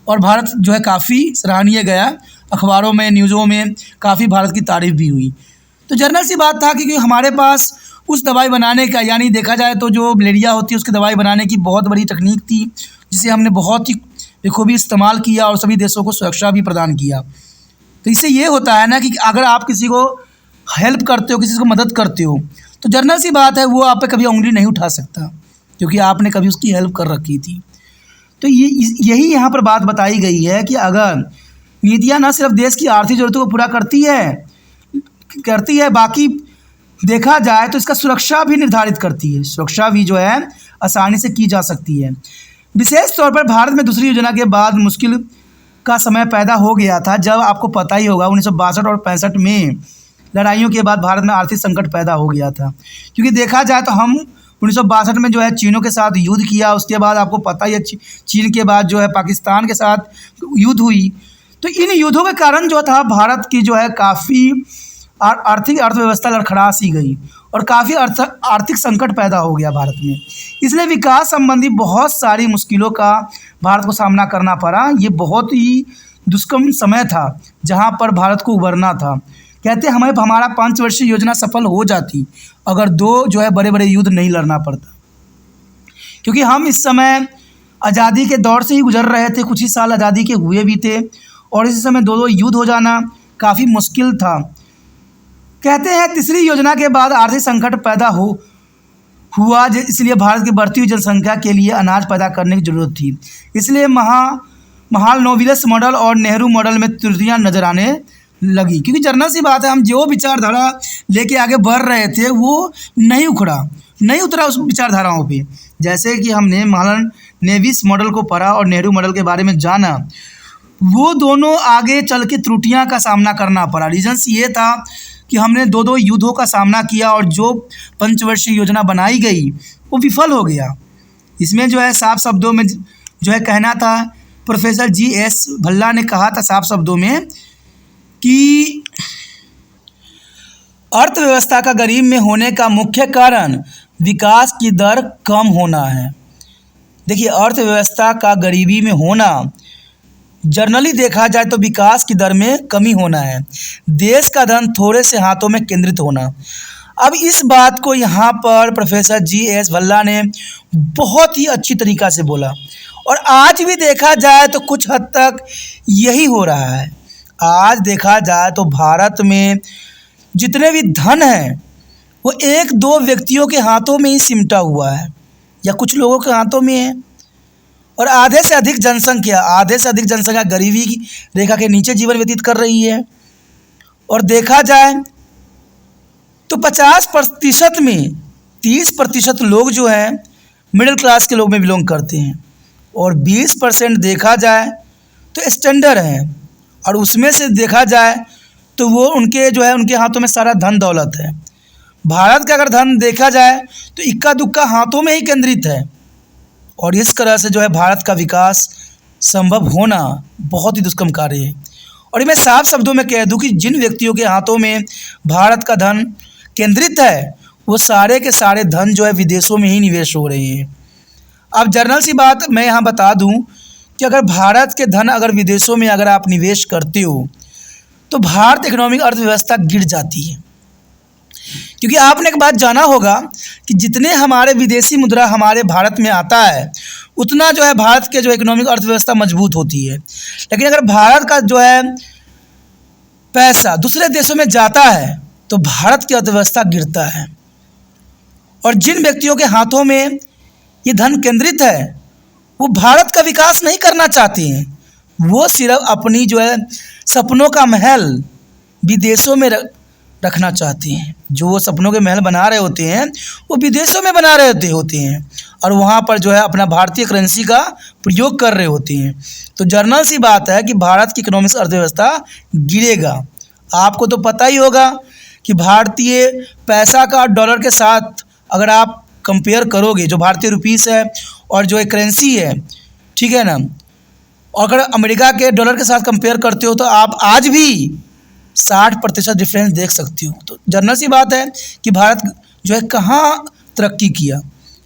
और भारत जो है काफ़ी सराहनीय गया। अखबारों में, न्यूज़ों में काफ़ी भारत की तारीफ भी हुई। तो जनरल सी बात था कि हमारे पास उस दवाई बनाने का, यानी देखा जाए तो जो मलेरिया होती है उसकी दवाई बनाने की बहुत बड़ी तकनीक थी, जिसे हमने बहुत ही बखूबी इस्तेमाल किया और सभी देशों को सुरक्षा भी प्रदान किया। तो इससे ये होता है ना कि अगर आप किसी को हेल्प करते हो, किसी को मदद करते हो, तो जनरल सी बात है वो आप पे कभी उंगली नहीं उठा सकता, क्योंकि आपने कभी उसकी हेल्प कर रखी थी। तो यही यहाँ पर बात बताई गई है कि अगर नीतियाँ न सिर्फ देश की आर्थिक ज़रूरतों को पूरा करती है, बाकी देखा जाए तो इसका सुरक्षा भी निर्धारित करती है। सुरक्षा भी जो है आसानी से की जा सकती है। विशेष तौर पर भारत में दूसरी योजना के बाद मुश्किल का समय पैदा हो गया था, जब आपको पता ही होगा 1962 और 65 में लड़ाइयों के बाद भारत में आर्थिक संकट पैदा हो गया था। क्योंकि देखा जाए तो हम 1962 में जो है चीनों के साथ युद्ध किया, उसके बाद आपको पता ही है चीन के बाद जो है पाकिस्तान के साथ युद्ध हुई। तो इन युद्धों के कारण जो था भारत की जो है काफ़ी आर्थिक अर्थव्यवस्था लड़खड़ा सी गई और काफ़ी आर्थिक संकट पैदा हो गया भारत में। इसलिए विकास संबंधी बहुत सारी मुश्किलों का भारत को सामना करना पड़ा। ये बहुत ही दुष्कर्म समय था जहाँ पर भारत को उभरना था। कहते हमारा 5 वर्षीय योजना सफल हो जाती अगर 2 जो है बड़े बड़े युद्ध नहीं लड़ना पड़ता, क्योंकि हम इस समय आज़ादी के दौर से ही गुजर रहे थे। कुछ ही साल आज़ादी के हुए भी थे और इस समय 2 युद्ध हो जाना काफ़ी मुश्किल था। कहते हैं तीसरी योजना के बाद आर्थिक संकट पैदा हुआ, इसलिए भारत की बढ़ती हुई जनसंख्या के लिए अनाज पैदा करने की ज़रूरत थी। इसलिए महालनोबिस मॉडल और नेहरू मॉडल में त्रुटियां नज़र आने लगी, क्योंकि जनरल सी बात है, हम जो विचारधारा लेके आगे बढ़ रहे थे वो नहीं उतरा उस विचारधाराओं पे। जैसे कि हमने महालनोबिस मॉडल को पढ़ा और नेहरू मॉडल के बारे में जाना, वो दोनों आगे चल के त्रुटियाँ का सामना करना पड़ा। रीजन्स ये था कि हमने 2 युद्धों का सामना किया और जो पंचवर्षीय योजना बनाई गई वो विफल हो गया। इसमें जो है साफ शब्दों में जो है कहना था, प्रोफेसर GS भल्ला ने कहा था साफ शब्दों में कि अर्थव्यवस्था का गरीब में होने का मुख्य कारण विकास की दर कम होना है। देखिए, अर्थव्यवस्था का गरीबी में होना जनरली देखा जाए तो विकास की दर में कमी होना है, देश का धन थोड़े से हाथों में केंद्रित होना। अब इस बात को यहाँ पर प्रोफेसर GS भल्ला ने बहुत ही अच्छी तरीक़ा से बोला और आज भी देखा जाए तो कुछ हद तक यही हो रहा है। आज देखा जाए तो भारत में जितने भी धन हैं वो 1-2 व्यक्तियों के हाथों में ही सिमटा हुआ है या कुछ लोगों के हाथों में है, और आधे से अधिक जनसंख्या गरीबी की रेखा के नीचे जीवन व्यतीत कर रही है। और देखा जाए तो 50% में 30% लोग जो है मिडिल क्लास के लोग में बिलोंग करते हैं और 20% देखा जाए तो स्टैंडर्ड हैं, और उसमें से देखा जाए तो वो उनके हाथों में सारा धन दौलत है। भारत का अगर धन देखा जाए तो इक्का दुक्का हाथों में ही केंद्रित है, और इस तरह से जो है भारत का विकास संभव होना बहुत ही दुष्कर्म कार्य है। और मैं साफ शब्दों में कह दूं कि जिन व्यक्तियों के हाथों में भारत का धन केंद्रित है वो सारे के सारे धन जो है विदेशों में ही निवेश हो रहे हैं। अब जर्नल सी बात मैं यहाँ बता दूँ कि अगर भारत के धन अगर विदेशों में अगर आप निवेश करते हो तो भारत इकोनॉमिक अर्थव्यवस्था गिर जाती है। क्योंकि आपने एक बात जाना होगा कि जितने हमारे विदेशी मुद्रा हमारे भारत में आता है उतना जो है भारत के जो इकोनॉमिक अर्थव्यवस्था मजबूत होती है। लेकिन अगर भारत का जो है पैसा दूसरे देशों में जाता है तो भारत की अर्थव्यवस्था गिरता है। और जिन व्यक्तियों के हाथों में ये धन केंद्रित है वो भारत का विकास नहीं करना चाहते हैं, वो सिर्फ अपनी जो है सपनों का महल विदेशों में रखना चाहते हैं। जो वो सपनों के महल बना रहे होते हैं वो विदेशों में बना रहे होते हैं और वहाँ पर जो है अपना भारतीय करेंसी का प्रयोग कर रहे होते हैं। तो जर्नल सी बात है कि भारत की इकोनॉमिक अर्थव्यवस्था गिरेगा। आपको तो पता ही होगा कि भारतीय पैसा का डॉलर के साथ अगर आप कंपेयर करोगे, जो भारतीय रुपीस है और जो एक करेंसी है, ठीक है ना, और अगर अमेरिका के डॉलर के साथ कंपेयर करते हो तो आप आज भी 60% डिफरेंस देख सकते हो। तो जर्नल सी बात है कि भारत जो है कहाँ तरक्की किया।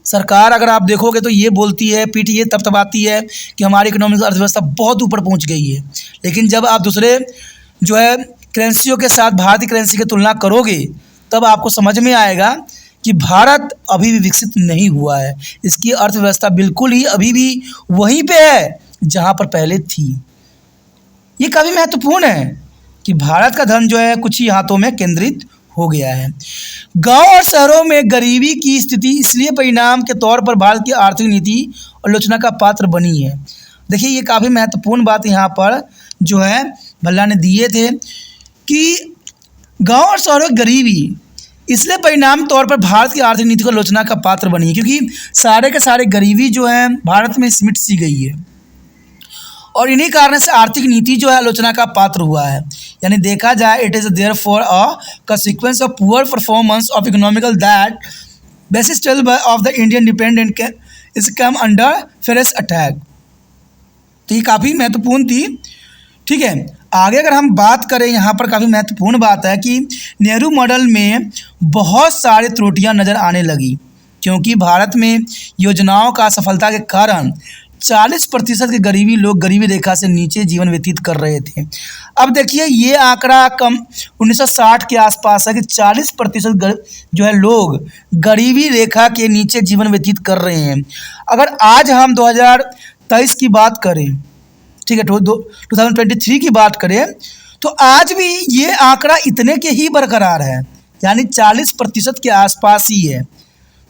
सरकार अगर आप देखोगे तो ये बोलती है, पीठ ये तबतबाती है कि हमारी इकोनॉमिक अर्थव्यवस्था बहुत ऊपर पहुंच गई है। लेकिन जब आप दूसरे जो है करेंसियों के साथ भारतीय करेंसी की तुलना करोगे तब आपको समझ में आएगा कि भारत अभी भी विकसित नहीं हुआ है। इसकी अर्थव्यवस्था बिल्कुल ही अभी भी वहीं पे है जहाँ पर पहले थी। ये काफ़ी महत्वपूर्ण है कि भारत का धन जो है कुछ ही हाथों में केंद्रित हो गया है। गांव और शहरों में गरीबी की स्थिति इसलिए परिणाम के तौर पर भारत की आर्थिक नीति आलोचना का पात्र बनी है। देखिए ये काफ़ी महत्वपूर्ण बात यहाँ पर जो है भल्ला ने दिए थे कि गांव और शहरों में गरीबी इसलिए परिणाम तौर पर भारत की आर्थिक नीति को आलोचना का पात्र बनी है क्योंकि सारे के सारे गरीबी जो है भारत में सिमट सी गई है और इन्हीं कारण से आर्थिक नीति जो है आलोचना का पात्र हुआ है। यानी देखा जाए it is there for a consequence of poor performance of economical that basis still of the Indian dependent is come under furious attack. तो ये काफ़ी महत्वपूर्ण थी। ठीक है, आगे अगर हम बात करें यहाँ पर काफ़ी महत्वपूर्ण बात है कि नेहरू मॉडल में बहुत सारी त्रुटियाँ नज़र आने लगी क्योंकि भारत में योजनाओं का सफलता के कारण 40% के गरीबी लोग गरीबी रेखा से नीचे जीवन व्यतीत कर रहे थे। अब देखिए ये आंकड़ा कम 1960 के आसपास है कि 40% जो है लोग गरीबी रेखा के नीचे जीवन व्यतीत कर रहे हैं। अगर आज हम 2023 की बात करें, ठीक है, 2023 की बात करें तो आज भी ये आंकड़ा इतने के ही बरकरार है, यानी 40% के आसपास ही है।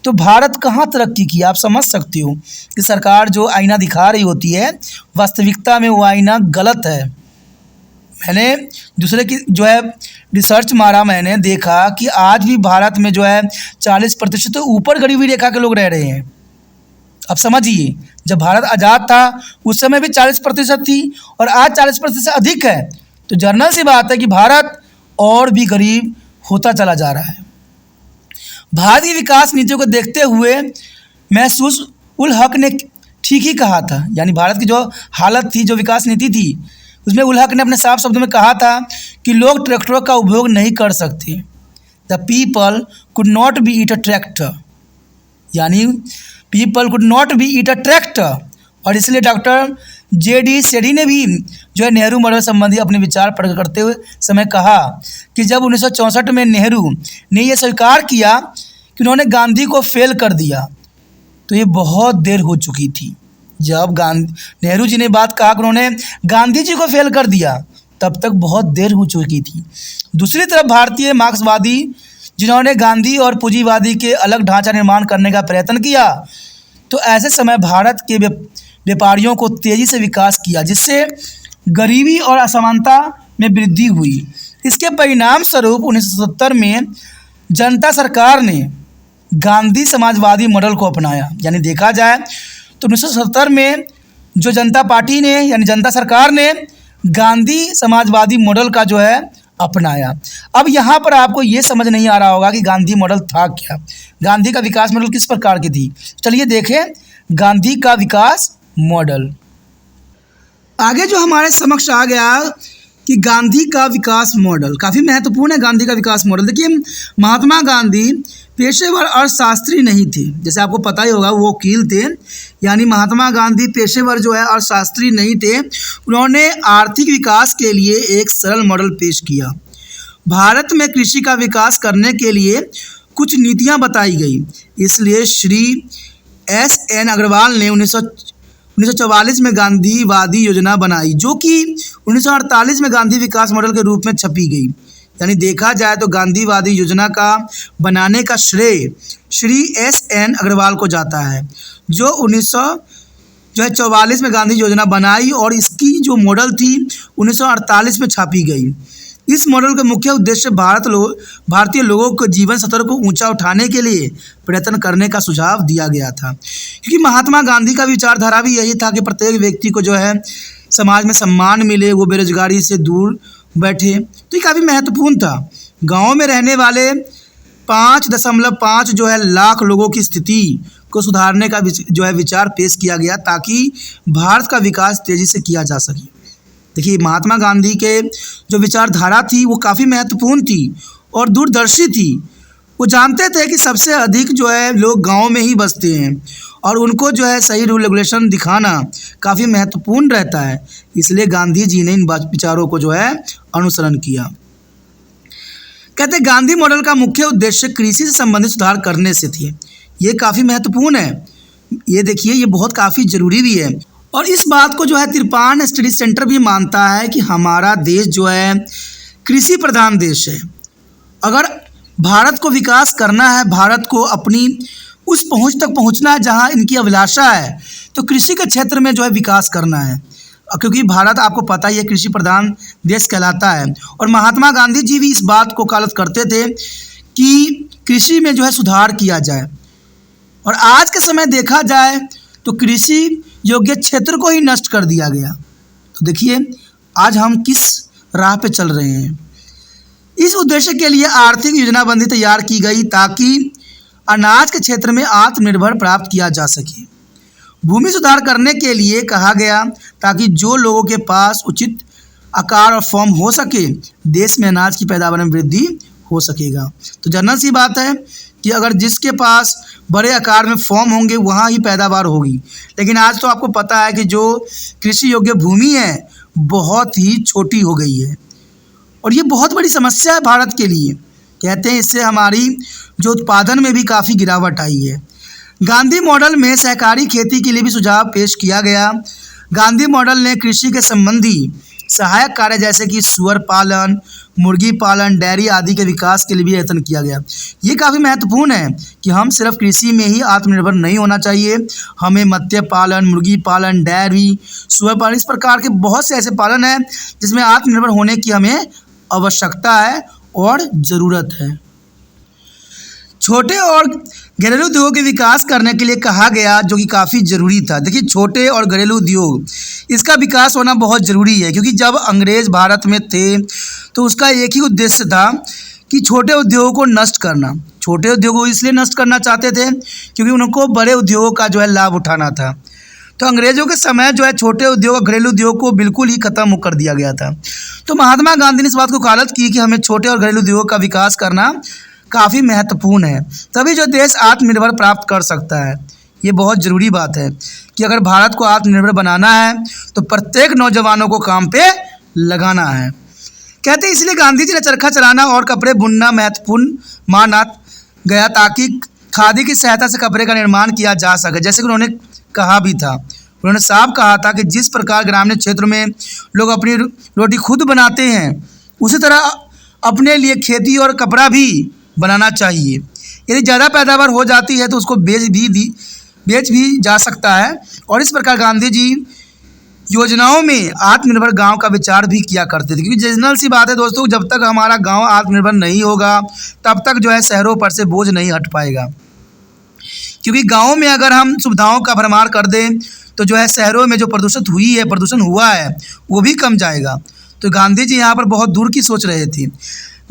तो भारत कहाँ तरक्की की आप समझ सकते हो कि सरकार जो आईना दिखा रही होती है वास्तविकता में वो आईना गलत है। मैंने दूसरे की जो है रिसर्च मारा, मैंने देखा कि आज भी भारत में जो है 40% तो ऊपर गरीबी रेखा के लोग रह रहे हैं। अब समझिए जब भारत आज़ाद था उस समय भी 40% थी और आज 40% से अधिक है। तो जर्नल सी बात है कि भारत और भी गरीब होता चला जा रहा है। भारत की विकास नीतियों को देखते हुए महसूस उल हक ने ठीक ही कहा था, यानी भारत की जो हालत थी, जो विकास नीति थी, उसमें उल हक ने अपने साफ शब्दों में कहा था कि लोग ट्रैक्टरों का उपयोग नहीं कर सकते। The people could not be eat a tractor, यानी people could not be eat a tractor. और इसलिए डॉक्टर J.D. सेडी ने भी जो है नेहरू मॉडल संबंधी अपने विचार प्रकट करते हुए समय कहा कि जब 1964 में नेहरू ने यह स्वीकार किया कि उन्होंने गांधी को फेल कर दिया तो ये बहुत देर हो चुकी थी। जब नेहरू जी ने बात कहा कि उन्होंने गांधी जी को फेल कर दिया तब तक बहुत देर हो चुकी थी। दूसरी तरफ भारतीय मार्क्सवादी जिन्होंने गांधी और पूंजीवादी के अलग ढांचा निर्माण करने का प्रयत्न किया तो ऐसे समय भारत के व्यापारियों को तेज़ी से विकास किया जिससे गरीबी और असमानता में वृद्धि हुई। इसके परिणाम स्वरूप 1970 में जनता सरकार ने गांधी समाजवादी मॉडल को अपनाया। यानी देखा जाए तो 1970 में जो जनता पार्टी ने यानी जनता सरकार ने गांधी समाजवादी मॉडल का जो है अपनाया। अब यहाँ पर आपको ये समझ नहीं आ रहा होगा कि गांधी मॉडल था क्या, गांधी का विकास मॉडल किस प्रकार की थी। चलिए देखें गांधी का विकास मॉडल। आगे जो हमारे समक्ष आ गया कि गांधी का विकास मॉडल काफ़ी महत्वपूर्ण है। गांधी का विकास मॉडल देखिए, महात्मा गांधी पेशेवर अर्थशास्त्री नहीं थे। जैसे आपको पता ही होगा वो वकील थे, यानी महात्मा गांधी पेशेवर जो है अर्थशास्त्री नहीं थे। उन्होंने आर्थिक विकास के लिए एक सरल मॉडल पेश किया। भारत में कृषि का विकास करने के लिए कुछ नीतियां बताई गई, इसलिए श्री S.N. अग्रवाल ने 1944 में गांधीवादी योजना बनाई, जो कि 1948 में गांधी विकास मॉडल के रूप में छपी गई। यानी देखा जाए तो गांधीवादी योजना का बनाने का श्रेय श्री S.N. अग्रवाल को जाता है, जो 1944 में गांधी योजना बनाई और इसकी जो मॉडल थी 1948 में छापी गई। इस मॉडल का मुख्य उद्देश्य भारतीय लोगों के जीवन स्तर को ऊंचा उठाने के लिए प्रयत्न करने का सुझाव दिया गया था, क्योंकि महात्मा गांधी का विचारधारा भी यही था कि प्रत्येक व्यक्ति को जो है समाज में सम्मान मिले, वो बेरोजगारी से दूर बैठे। तो ये काफ़ी महत्वपूर्ण था। गाँव में रहने वाले 5.5 जो है लाख लोगों की स्थिति को सुधारने का जो है विचार पेश किया गया, ताकि भारत का विकास तेज़ी से किया जा सके। देखिए, महात्मा गांधी के जो विचारधारा थी वो काफ़ी महत्वपूर्ण थी और दूरदर्शी थी। वो जानते थे कि सबसे अधिक जो है लोग गांव में ही बसते हैं और उनको जो है सही रूल रेगुलेशन दिखाना काफ़ी महत्वपूर्ण रहता है। इसलिए गांधी जी ने इन विचारों को जो है अनुसरण किया। कहते गांधी मॉडल का मुख्य उद्देश्य कृषि से संबंधित सुधार करने से थे। ये काफ़ी महत्वपूर्ण है। ये देखिए, ये बहुत काफ़ी ज़रूरी भी है। और इस बात को जो है तिरपान स्टडी सेंटर भी मानता है कि हमारा देश जो है कृषि प्रधान देश है। अगर भारत को विकास करना है, भारत को अपनी उस पहुंच तक पहुंचना है जहां इनकी अभिलाषा है, तो कृषि के क्षेत्र में जो है विकास करना है, क्योंकि भारत आपको पता ही है कृषि प्रधान देश कहलाता है। और महात्मा गांधी जी भी इस बात को वकालत करते थे कि कृषि में जो है सुधार किया जाए। और आज के समय देखा जाए तो कृषि योग्य क्षेत्र को ही नष्ट कर दिया गया। तो देखिए आज हम किस राह पे चल रहे हैं। इस उद्देश्य के लिए आर्थिक योजनाबंदी तैयार की गई ताकि अनाज के क्षेत्र में आत्मनिर्भर प्राप्त किया जा सके। भूमि सुधार करने के लिए कहा गया ताकि जो लोगों के पास उचित आकार और फॉर्म हो सके, देश में अनाज की पैदावार में वृद्धि हो सकेगा। तो जनरल सी बात है कि अगर जिसके पास बड़े आकार में फॉर्म होंगे वहाँ ही पैदावार होगी। लेकिन आज तो आपको पता है कि जो कृषि योग्य भूमि है बहुत ही छोटी हो गई है और ये बहुत बड़ी समस्या है भारत के लिए। कहते हैं इससे हमारी जो उत्पादन में भी काफ़ी गिरावट आई है। गांधी मॉडल में सहकारी खेती के लिए भी सुझाव पेश किया गया। गांधी मॉडल ने कृषि के संबंधी सहायक कार्य जैसे कि सुअर पालन, मुर्गी पालन, डेयरी आदि के विकास के लिए भी यत्न किया गया। ये काफ़ी महत्वपूर्ण है कि हम सिर्फ कृषि में ही आत्मनिर्भर नहीं होना चाहिए, हमें मत्स्य पालन, मुर्गी पालन, डेयरी, सुअर पालन, इस प्रकार के बहुत से ऐसे पालन हैं जिसमें आत्मनिर्भर होने की हमें आवश्यकता है और ज़रूरत है। छोटे और घरेलू उद्योगों के विकास करने के लिए कहा गया, जो कि काफ़ी ज़रूरी था। देखिए, छोटे और घरेलू उद्योग इसका विकास होना बहुत ज़रूरी है, क्योंकि जब अंग्रेज़ भारत में थे तो उसका एक ही उद्देश्य था कि छोटे उद्योगों को नष्ट करना। छोटे उद्योगों को इसलिए नष्ट करना चाहते थे क्योंकि उनको बड़े उद्योगों का जो है लाभ उठाना था। तो अंग्रेज़ों के समय जो है छोटे उद्योग और घरेलू उद्योग को बिल्कुल ही ख़त्म कर दिया गया था। तो महात्मा गांधी ने इस बात को वकालत की कि हमें छोटे और घरेलू उद्योग का विकास करना काफ़ी महत्वपूर्ण है, तभी जो देश आत्मनिर्भर प्राप्त कर सकता है। ये बहुत ज़रूरी बात है कि अगर भारत को आत्मनिर्भर बनाना है तो प्रत्येक नौजवानों को काम पे लगाना है। कहते हैं इसलिए गांधी जी ने चरखा चलाना और कपड़े बुनना महत्वपूर्ण माना गया ताकि खादी की सहायता से कपड़े का निर्माण किया जा सके। जैसे कि उन्होंने कहा भी था, उन्होंने साफ कहा था कि जिस प्रकार ग्रामीण क्षेत्र में लोग अपनी रोटी खुद बनाते हैं, उसी तरह अपने लिए खेती और कपड़ा भी बनाना चाहिए। यदि ज़्यादा पैदावार हो जाती है तो उसको बेच भी जा सकता है। और इस प्रकार गांधी जी योजनाओं में आत्मनिर्भर गांव का विचार भी किया करते थे, क्योंकि जनरल सी बात है दोस्तों, जब तक हमारा गांव आत्मनिर्भर नहीं होगा तब तक जो है शहरों पर से बोझ नहीं हट पाएगा। क्योंकि गाँव में अगर हम सुविधाओं का भरमार कर दें तो जो है शहरों में जो प्रदूषण हुआ है वो भी कम जाएगा। तो गांधी जी यहाँ पर बहुत दूर की सोच रहे थे।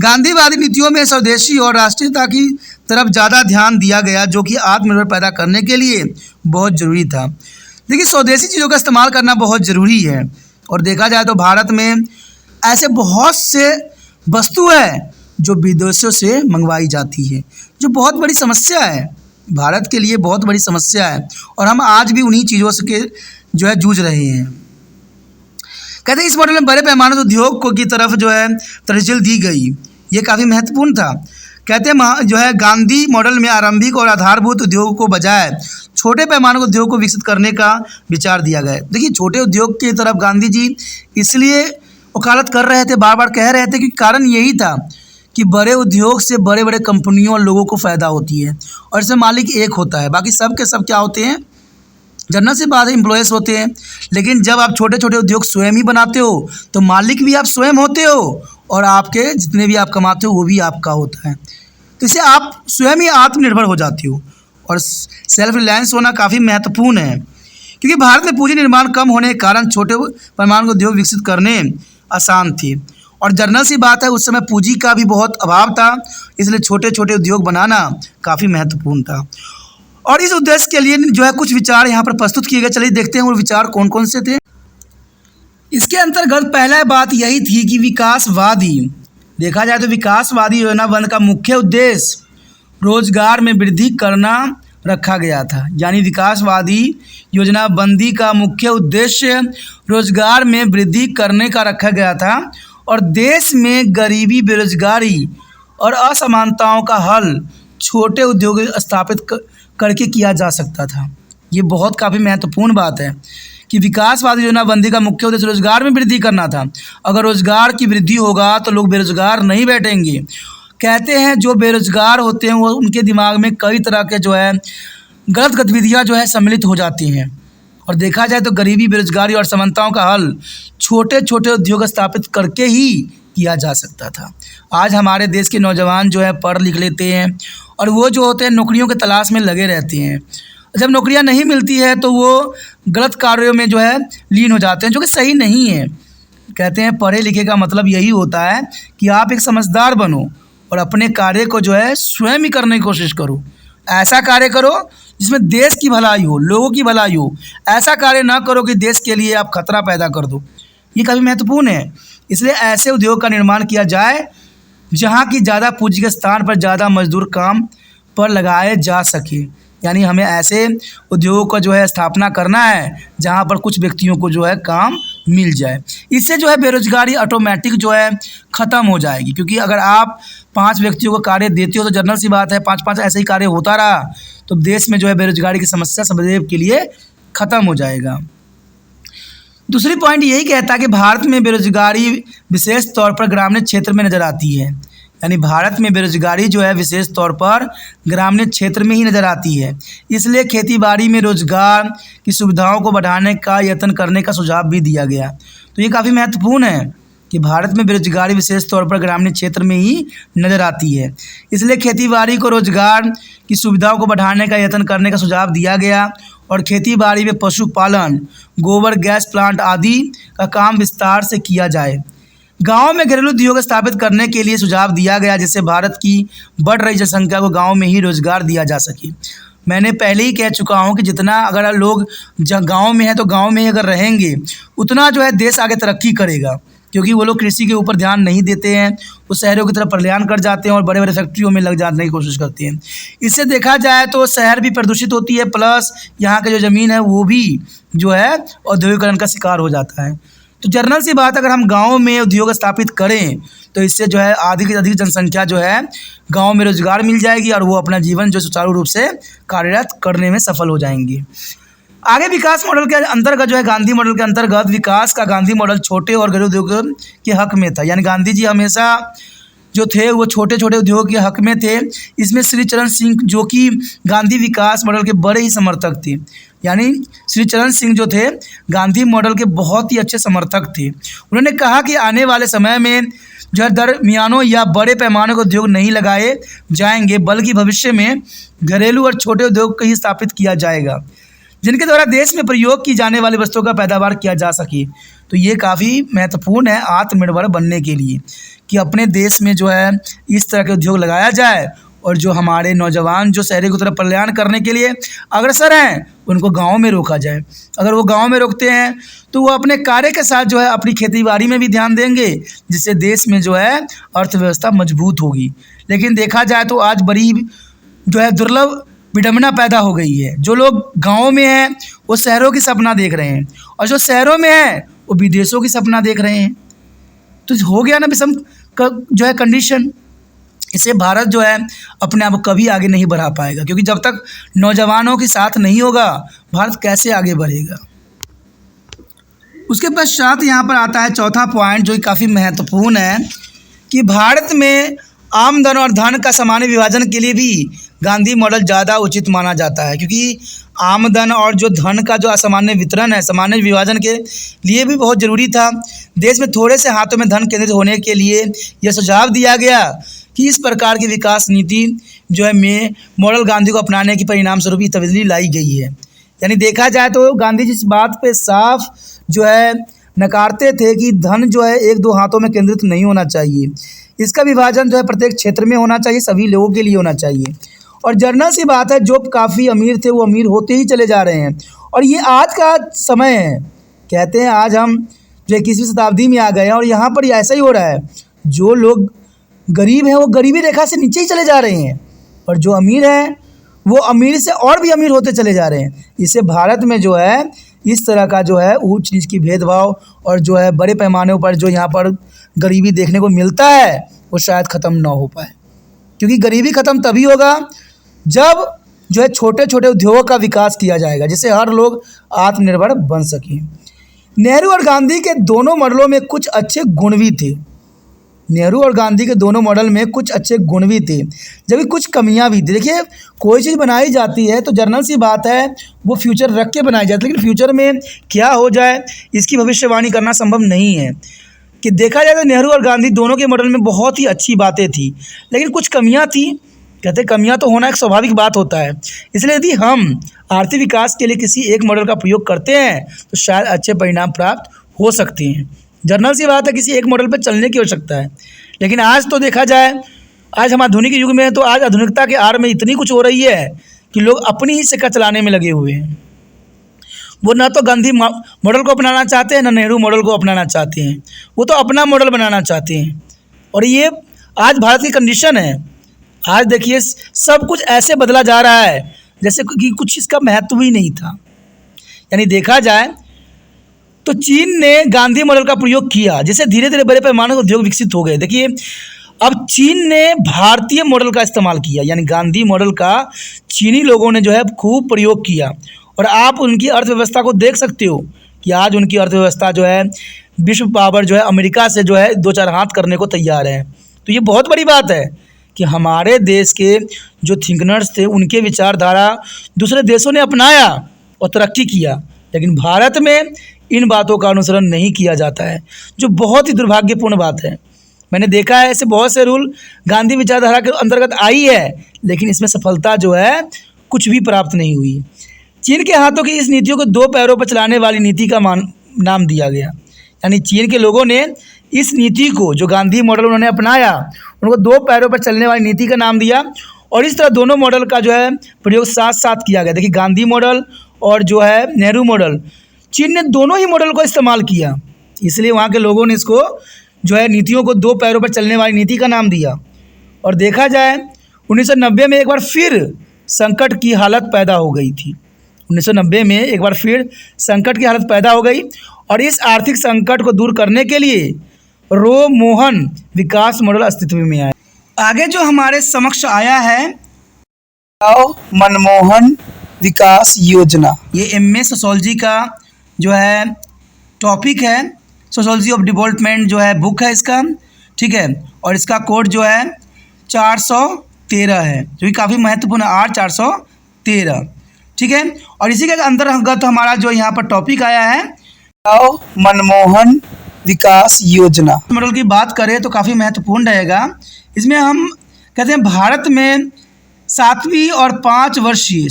गांधीवादी नीतियों में स्वदेशी और राष्ट्रीयता की तरफ ज़्यादा ध्यान दिया गया, जो कि आत्मनिर्भर पैदा करने के लिए बहुत ज़रूरी था। देखिए, स्वदेशी चीज़ों का इस्तेमाल करना बहुत ज़रूरी है। और देखा जाए तो भारत में ऐसे बहुत से वस्तु है जो विदेशों से मंगवाई जाती है, जो बहुत बड़ी समस्या है, भारत के लिए बहुत बड़ी समस्या है और हम आज भी उन्हीं चीज़ों से जो है जूझ रहे हैं। कहते हैं इस मॉडल में बड़े पैमाने से उद्योग को की तरफ जो है तरजीह दी गई, ये काफ़ी महत्वपूर्ण था। कहते हैं जो है गांधी मॉडल में आरंभिक और आधारभूत उद्योग को बजाय छोटे पैमाने के उद्योग को विकसित करने का विचार दिया गया। देखिए छोटे उद्योग की तरफ गांधी जी इसलिए वकालत कर रहे थे, बार बार कह रहे थे, क्योंकि कारण यही था कि बड़े उद्योग से बड़े बड़े कंपनियों और लोगों को फ़ायदा होती है और इसमें मालिक एक होता है, बाकी सब के सब क्या होते हैं, जनरल सी बात है, एम्प्लॉयज़ होते हैं। लेकिन जब आप छोटे छोटे उद्योग स्वयं ही बनाते हो तो मालिक भी आप स्वयं होते हो और आपके जितने भी आप कमाते हो वो भी आपका होता है। तो इससे आप स्वयं ही आत्मनिर्भर हो जाते हो और सेल्फ रिलायंस होना काफ़ी महत्वपूर्ण है, क्योंकि भारत में पूंजी निर्माण कम होने के कारण छोटे पैमाने के उद्योग विकसित करने आसान थे और जनरल सी बात है उस समय पूंजी का भी बहुत अभाव था, इसलिए छोटे छोटे उद्योग बनाना काफ़ी महत्वपूर्ण था। और इस उद्देश्य के लिए जो है कुछ विचार यहाँ पर प्रस्तुत किए गए। चलिए देखते हैं वो विचार कौन कौन से थे। इसके अंतर्गत पहला बात यही थी कि विकासवादी, देखा जाए तो विकासवादी योजनाबंद का मुख्य उद्देश्य रोजगार में वृद्धि करना रखा गया था। यानी विकासवादी योजनाबंदी का मुख्य उद्देश्य रोजगार में वृद्धि करने का रखा गया था और देश में गरीबी, बेरोजगारी और असमानताओं का हल छोटे उद्योग स्थापित करके किया जा सकता था। ये बहुत काफ़ी महत्वपूर्ण बात है कि विकासवादी योजनाबंदी का मुख्य उद्देश्य रोजगार में वृद्धि करना था। अगर रोजगार की वृद्धि होगा तो लोग बेरोजगार नहीं बैठेंगे। कहते हैं जो बेरोजगार होते हैं वो उनके दिमाग में कई तरह के जो है गलत गतिविधियां जो है सम्मिलित हो जाती हैं और देखा जाए तो गरीबी, बेरोजगारी और असमानताओं का हल छोटे छोटे उद्योग स्थापित करके ही किया जा सकता था। आज हमारे देश के नौजवान जो है पढ़ लिख लेते हैं और वो जो होते हैं नौकरियों के तलाश में लगे रहते हैं। जब नौकरियां नहीं मिलती है तो वो गलत कार्यों में जो है लीन हो जाते हैं, जो कि सही नहीं है। कहते हैं पढ़े लिखे का मतलब यही होता है कि आप एक समझदार बनो और अपने कार्य को जो है स्वयं ही करने की कोशिश करो। ऐसा कार्य करो जिसमें देश की भलाई हो, लोगों की भलाई हो। ऐसा कार्य ना करो कि देश के लिए आप खतरा पैदा कर दो। ये काफ़ी महत्वपूर्ण है। इसलिए ऐसे उद्योग का निर्माण किया जाए जहाँ की ज़्यादा पूंजी के स्थान पर ज़्यादा मजदूर काम पर लगाए जा सके। यानी हमें ऐसे उद्योगों का जो है स्थापना करना है जहाँ पर कुछ व्यक्तियों को जो है काम मिल जाए। इससे जो है बेरोजगारी ऑटोमेटिक जो है ख़त्म हो जाएगी, क्योंकि अगर आप 5 व्यक्तियों को कार्य देते हो तो जनरल सी बात है 5-5 ऐसे ही कार्य होता रहा तो देश में जो है बेरोजगारी की समस्या सदैव के लिए ख़त्म हो जाएगा। दूसरी पॉइंट यही कहता है कि भारत में बेरोजगारी विशेष तौर पर ग्रामीण क्षेत्र में नज़र आती है। यानी भारत में बेरोजगारी जो है विशेष तौर पर ग्रामीण क्षेत्र में ही नज़र आती है। इसलिए खेतीबाड़ी में रोजगार की सुविधाओं को बढ़ाने का यत्न करने का सुझाव भी दिया गया। तो ये काफ़ी महत्वपूर्ण है कि भारत में बेरोजगारी विशेष तौर पर ग्रामीण क्षेत्र में ही नज़र आती है। इसलिए खेतीबाड़ी को रोजगार की सुविधाओं को बढ़ाने का यत्न करने का सुझाव दिया गया और खेतीबाड़ी में पशुपालन, गोबर गैस प्लांट आदि का काम विस्तार से किया जाए। गाँव में घरेलू उद्योग स्थापित करने के लिए सुझाव दिया गया, जिससे भारत की बढ़ रही जनसंख्या को गाँव में ही रोजगार दिया जा सके। मैंने पहले ही कह चुका हूँ कि जितना अगर लोग गाँव में हैं तो गाँव में ही अगर रहेंगे उतना जो है देश आगे तरक्की करेगा, क्योंकि वो लोग कृषि के ऊपर ध्यान नहीं देते हैं, वो शहरों की तरफ पलायन कर जाते हैं और बड़े बड़े फैक्ट्रियों में लग जाने की कोशिश करते हैं। इससे देखा जाए तो शहर भी प्रदूषित होती है, प्लस यहाँ की जो ज़मीन है वो भी जो है औद्योगिकरण का शिकार हो जाता है। तो जनरल सी बात, अगर हम गाँव में उद्योग स्थापित करें तो इससे जो है अधिक से अधिक जनसंख्या जो है गाँव में रोजगार मिल जाएगी और वो अपना जीवन जो सुचारू रूप से कार्यरत करने में सफल हो जाएंगे। आगे विकास मॉडल के अंतर्गत जो है गांधी मॉडल के अंतर्गत विकास का गांधी मॉडल छोटे और घरेलू उद्योगों के हक में था। यानी गांधी जी हमेशा जो थे वो छोटे छोटे उद्योग के हक में थे। इसमें श्री चरण सिंह जो कि गांधी विकास मॉडल के बड़े ही समर्थक थे। यानी श्री चरण सिंह जो थे गांधी मॉडल के बहुत ही अच्छे समर्थक थे। उन्होंने कहा कि आने वाले समय में जो है दरमियानों या बड़े पैमाने के उद्योग नहीं लगाए जाएंगे, बल्कि भविष्य में घरेलू और छोटे उद्योग को ही स्थापित किया जाएगा, जिनके द्वारा देश में प्रयोग की जाने वाली वस्तुओं का पैदावार किया जा सके। तो ये काफ़ी महत्वपूर्ण है आत्मनिर्भर बनने के लिए कि अपने देश में जो है इस तरह के उद्योग लगाया जाए और जो हमारे नौजवान जो शहरी की तरफ पलायन करने के लिए अग्रसर हैं उनको गाँव में रोका जाए। अगर वो गाँव में रोकते हैं तो वो अपने कार्य के साथ जो है अपनी खेतीबाड़ी में भी ध्यान देंगे, जिससे देश में जो है अर्थव्यवस्था मजबूत होगी। लेकिन देखा जाए तो आज बड़ी जो है दुर्लभ विडंबना पैदा हो गई है। जो लोग गाँव में हैं वो शहरों की सपना देख रहे हैं, और जो शहरों में हैं वो विदेशों की सपना देख रहे हैं। तो हो गया ना विषम जो है कंडीशन। इससे भारत जो है अपने आप को कभी आगे नहीं बढ़ा पाएगा, क्योंकि जब तक नौजवानों के साथ नहीं होगा भारत कैसे आगे बढ़ेगा। उसके पश्चात यहाँ पर आता है चौथा पॉइंट, जो कि काफ़ी महत्वपूर्ण है, कि भारत में आमदन और धन का सामान्य विभाजन के लिए भी गांधी मॉडल ज़्यादा उचित माना जाता है, क्योंकि आमदन और जो धन का जो असामान्य वितरण है, सामान्य विभाजन के लिए भी बहुत ज़रूरी था। देश में थोड़े से हाथों में धन केंद्रित होने के लिए यह सुझाव दिया गया कि इस प्रकार की विकास नीति जो है में मॉडल गांधी को अपनाने के परिणाम स्वरूप ये तब्दीली लाई गई है। यानी देखा जाए तो गांधी जी इस बात पे साफ जो है नकारते थे कि धन जो है एक दो हाथों में केंद्रित नहीं होना चाहिए, इसका विभाजन जो है प्रत्येक क्षेत्र में होना चाहिए, सभी लोगों के लिए होना चाहिए। और जर्नल सी बात है, जो काफ़ी अमीर थे वो अमीर होते ही चले जा रहे हैं, और ये आज का समय है। कहते हैं आज हम जो 21वीं शताब्दी में आ गए हैं और यहाँ पर ऐसा ही हो रहा है। जो लोग गरीब हैं वो गरीबी रेखा से नीचे ही चले जा रहे हैं, और जो अमीर हैं वो अमीर से और भी अमीर होते चले जा रहे हैं। इससे भारत में जो है इस तरह का जो है ऊंच नीच की भेदभाव और जो है बड़े पैमाने पर जो यहाँ पर गरीबी देखने को मिलता है वो शायद ख़त्म ना हो पाए, क्योंकि गरीबी ख़त्म तभी होगा जब जो है छोटे छोटे उद्योगों का विकास किया जाएगा, जिससे हर लोग आत्मनिर्भर बन सकें। नेहरू और गांधी के दोनों मॉडलों में कुछ अच्छे गुण भी थे। नेहरू और गांधी के दोनों मॉडल में कुछ अच्छे गुण भी थे, जबकि कुछ कमियां भी थी। देखिए, कोई चीज़ बनाई जाती है तो जर्नल सी बात है वो फ्यूचर रख के बनाई जाती है, लेकिन फ्यूचर में क्या हो जाए इसकी भविष्यवाणी करना संभव नहीं है। कि देखा जाए तो नेहरू और गांधी दोनों के मॉडल में बहुत ही अच्छी बातें थी, लेकिन कुछ कमियाँ थी। कहते कमियाँ तो होना एक स्वाभाविक बात होता है, इसलिए यदि हम आर्थिक विकास के लिए किसी एक मॉडल का प्रयोग करते हैं तो शायद अच्छे परिणाम प्राप्त हो सकते हैं। जर्नल सी बात है, किसी एक मॉडल पर चलने की आवश्यकता है। लेकिन आज तो देखा जाए, आज हम आधुनिक युग में हैं, तो आज आधुनिकता के आड़ में इतनी कुछ हो रही है कि लोग अपनी ही सिक्का चलाने में लगे हुए हैं। वो ना तो गांधी मॉडल को अपनाना चाहते हैं, ना नेहरू मॉडल को अपनाना चाहते हैं, वो तो अपना मॉडल बनाना चाहते हैं। और ये आज भारत की कंडीशन है। आज देखिए सब कुछ ऐसे बदला जा रहा है जैसे कि कुछ इसका महत्व ही नहीं था। यानी देखा जाए तो चीन ने गांधी मॉडल का प्रयोग किया, जिससे धीरे धीरे बड़े पैमाने पर उद्योग विकसित हो गए। देखिए, अब चीन ने भारतीय मॉडल का इस्तेमाल किया, यानी गांधी मॉडल का चीनी लोगों ने जो है खूब प्रयोग किया। और आप उनकी अर्थव्यवस्था को देख सकते हो कि आज उनकी अर्थव्यवस्था जो है विश्व पावर जो है अमेरिका से जो है दो चार हाथ करने को तैयार है। तो ये बहुत बड़ी बात है कि हमारे देश के जो थिंकनर्स थे उनके विचारधारा दूसरे देशों ने अपनाया और तरक्की किया, लेकिन भारत में इन बातों का अनुसरण नहीं किया जाता है, जो बहुत ही दुर्भाग्यपूर्ण बात है। मैंने देखा है ऐसे बहुत से रूल गांधी विचारधारा के अंतर्गत आई है, लेकिन इसमें सफलता जो है कुछ भी प्राप्त नहीं हुई। चीन के हाथों की इस नीतियों को दो पैरों पर चलाने वाली नीति का नाम दिया गया। यानी चीन के लोगों ने इस नीति को, जो गांधी मॉडल उन्होंने अपनाया, उनको दो पैरों पर चलने वाली नीति का नाम दिया। और इस तरह दोनों मॉडल का जो है प्रयोग साथ साथ किया गया। देखिए, गांधी मॉडल और जो है नेहरू मॉडल, चीन ने दोनों ही मॉडल को इस्तेमाल किया, इसलिए वहाँ के लोगों ने इसको जो है नीतियों को दो पैरों पर चलने वाली नीति का नाम दिया। और देखा जाए 1990 में एक बार फिर संकट की हालत पैदा हो गई थी। 1990 में एक बार फिर संकट की हालत पैदा हो गई, और इस आर्थिक संकट को दूर करने के लिए रो मोहन विकास मॉडल अस्तित्व में आया। आगे जो हमारे समक्ष आया है मनमोहन विकास योजना। ये MA सोशोलॉजी का जो है टॉपिक है, सोशोलॉजी ऑफ डेवलपमेंट जो है बुक है इसका, ठीक है। और इसका कोड जो है 413 है, जो कि काफ़ी महत्वपूर्ण है, 8413, ठीक है। और इसी के अंतर्गत हमारा जो यहाँ पर टॉपिक आया है मनमोहन विकास योजना। मॉडल की बात करें तो काफ़ी महत्वपूर्ण रहेगा। इसमें हम कहते हैं भारत में 7वीं और 5 वर्षीय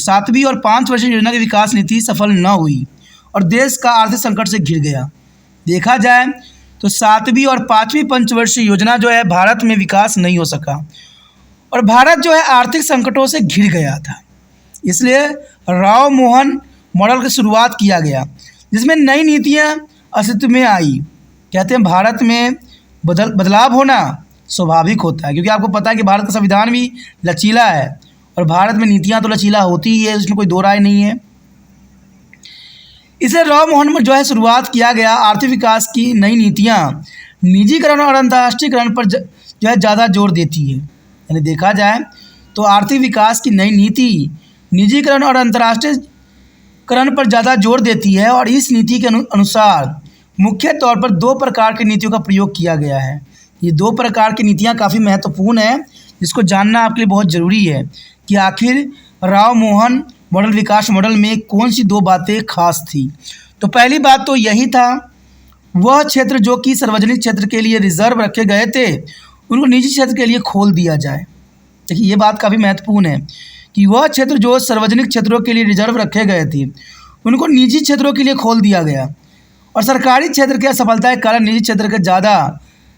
योजना की विकास नीति सफल न हुई और देश का आर्थिक संकट से घिर गया। देखा जाए तो 7वीं और 5वीं पंचवर्षीय योजना जो है भारत में विकास नहीं हो सका और भारत जो है आर्थिक संकटों से घिर गया था। इसलिए राव मोहन मॉडल की शुरुआत किया गया, जिसमें नई नीतियाँ अस्तित्व में आई। कहते हैं भारत में बदलाव होना स्वाभाविक होता है, क्योंकि आपको पता है कि भारत का संविधान भी लचीला है और भारत में नीतियाँ तो लचीला होती ही है, इसमें कोई दो राय नहीं है। इसलिए राव मोहन में जो है शुरुआत किया गया आर्थिक विकास की नई नीतियाँ निजीकरण और अंतर्राष्ट्रीयकरण पर जो है ज़्यादा जोर देती है। यानी देखा जाए तो आर्थिक विकास की नई नीति निजीकरण और अंतर्राष्ट्रीयकरण पर ज़्यादा जोर देती है और इस नीति के अनुसार मुख्य तौर पर दो प्रकार की नीतियों का प्रयोग किया गया है। ये दो प्रकार की नीतियाँ काफ़ी महत्वपूर्ण है, जिसको जानना आपके लिए बहुत ज़रूरी है कि आखिर राव मोहन मॉडल विकास मॉडल में कौन सी दो बातें खास थी। तो पहली बात तो यही था, वह क्षेत्र जो कि सार्वजनिक क्षेत्र के लिए रिजर्व रखे गए थे उनको निजी क्षेत्र के लिए खोल दिया जाए। देखिए ये बात काफ़ी महत्वपूर्ण है कि वह क्षेत्र जो सार्वजनिक क्षेत्रों के लिए रिजर्व रखे गए थे उनको निजी क्षेत्रों के लिए खोल दिया गया और सरकारी क्षेत्र की असफलता के कारण निजी क्षेत्र को ज़्यादा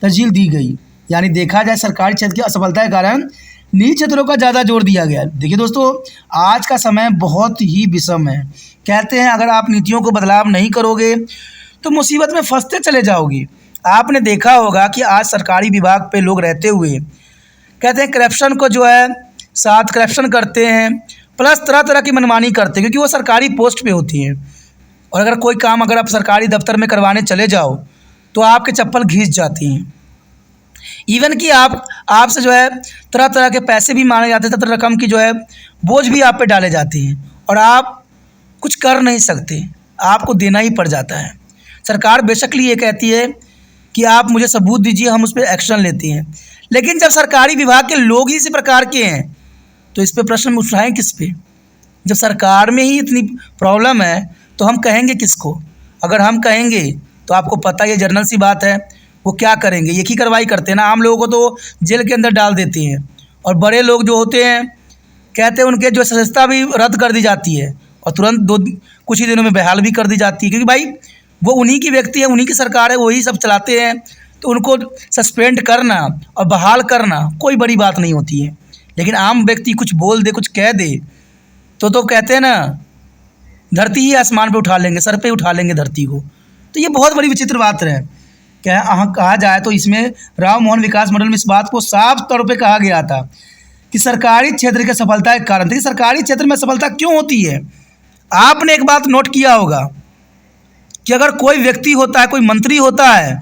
तरजीह दी गई। यानी देखा जाए सरकारी क्षेत्र की असफलता के कारण निजी क्षेत्रों का ज़्यादा जोर दिया गया। देखिए दोस्तों, आज का समय बहुत ही विषम है। कहते हैं अगर आप नीतियों को बदलाव नहीं करोगे तो मुसीबत में फंसते चले जाओगे। आपने देखा होगा कि आज सरकारी विभाग पे लोग रहते हुए कहते हैं करप्शन को जो है साथ करप्शन करते हैं, प्लस तरह तरह की मनमानी करते हैं, क्योंकि वो सरकारी पोस्ट पे होती हैं। और अगर कोई काम अगर आप सरकारी दफ्तर में करवाने चले जाओ तो आपके चप्पल घिस जाती हैं। इवन कि आपसे जो है तरह तरह के पैसे भी मांगे जाते हैं, तरह रकम की जो है बोझ भी आप पे डाले जाते हैं और आप कुछ कर नहीं सकते, आपको देना ही पड़ जाता है। सरकार बेशकली ये कहती है कि आप मुझे सबूत दीजिए, हम उस पर एक्शन लेते हैं, लेकिन जब सरकारी विभाग के लोग ही इसी प्रकार के हैं तो इस पर प्रश्न उठाएं किस पे? जब सरकार में ही इतनी प्रॉब्लम है तो हम कहेंगे किसको? अगर हम कहेंगे तो आपको पता है जनरल सी बात है वो क्या करेंगे, एक ही कार्रवाई करते हैं ना। आम लोगों को तो जेल के अंदर डाल देते हैं और बड़े लोग जो होते हैं कहते हैं उनके जो सदस्यता भी रद्द कर दी जाती है और तुरंत कुछ ही दिनों में बहाल भी कर दी जाती है, क्योंकि भाई वो उन्हीं की व्यक्ति है, उन्हीं की सरकार है, वही सब चलाते हैं। तो उनको सस्पेंड करना और बहाल करना कोई बड़ी बात नहीं होती है। लेकिन आम व्यक्ति कुछ बोल दे, कुछ कह दे तो कहते हैं ना धरती ही आसमान पे उठा लेंगे, सर पे उठा लेंगे धरती को। तो ये बहुत बड़ी विचित्र बात है। कहा जाए तो इसमें राव मोहन विकास मॉडल में इस बात को साफ तौर पे कहा गया था कि सरकारी क्षेत्र की सफलता के कारण। देखिए सरकारी क्षेत्र में सफलता क्यों होती है? आपने एक बात नोट किया होगा कि अगर कोई व्यक्ति होता है, कोई मंत्री होता है,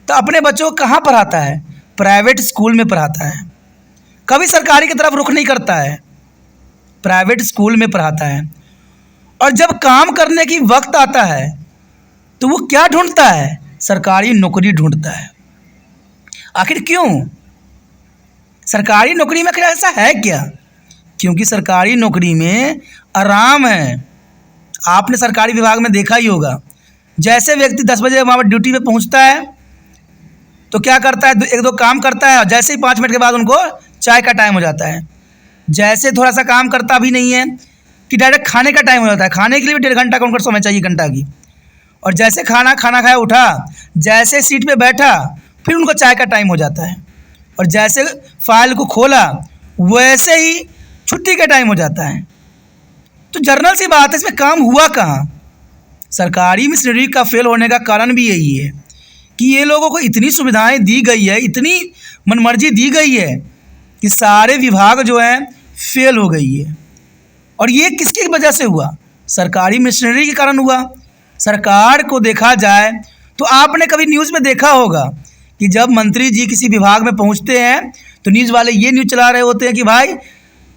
तो अपने बच्चों को कहाँ पढ़ाता है? प्राइवेट स्कूल में पढ़ाता है, कभी सरकारी की तरफ रुख नहीं करता है, प्राइवेट स्कूल में पढ़ाता है। और जब काम करने की वक्त आता है तो वो क्या ढूंढता है? सरकारी नौकरी ढूंढता है। आखिर क्यों? सरकारी नौकरी में आखिर ऐसा है क्या? क्योंकि सरकारी नौकरी में आराम है। आपने सरकारी विभाग में देखा ही होगा, जैसे व्यक्ति 10 बजे वहाँ पर ड्यूटी पे पहुँचता है तो क्या करता है, एक दो काम करता है और जैसे ही 5 मिनट के बाद उनको चाय का टाइम हो जाता है। जैसे थोड़ा सा काम करता भी नहीं है कि डायरेक्ट खाने का टाइम हो जाता है। खाने के लिए भी 1.5 घंटा का उनको समय चाहिए, घंटा की। और जैसे खाना खाया उठा, जैसे सीट पे बैठा, फिर उनको चाय का टाइम हो जाता है। और जैसे फाइल को खोला वैसे ही छुट्टी का टाइम हो जाता है। तो जनरल सी बात है, इसमें काम हुआ कहाँ? सरकारी मिशनरी का फेल होने का कारण भी यही है कि ये लोगों को इतनी सुविधाएं दी गई है, इतनी मनमर्जी दी गई है कि सारे विभाग जो हैं फेल हो गई है। और ये किसकी वजह से हुआ? सरकारी मिशनरी के कारण हुआ। सरकार को देखा जाए तो आपने कभी न्यूज़ में देखा होगा कि जब मंत्री जी किसी विभाग में पहुंचते हैं तो न्यूज़ वाले ये न्यूज़ चला रहे होते हैं कि भाई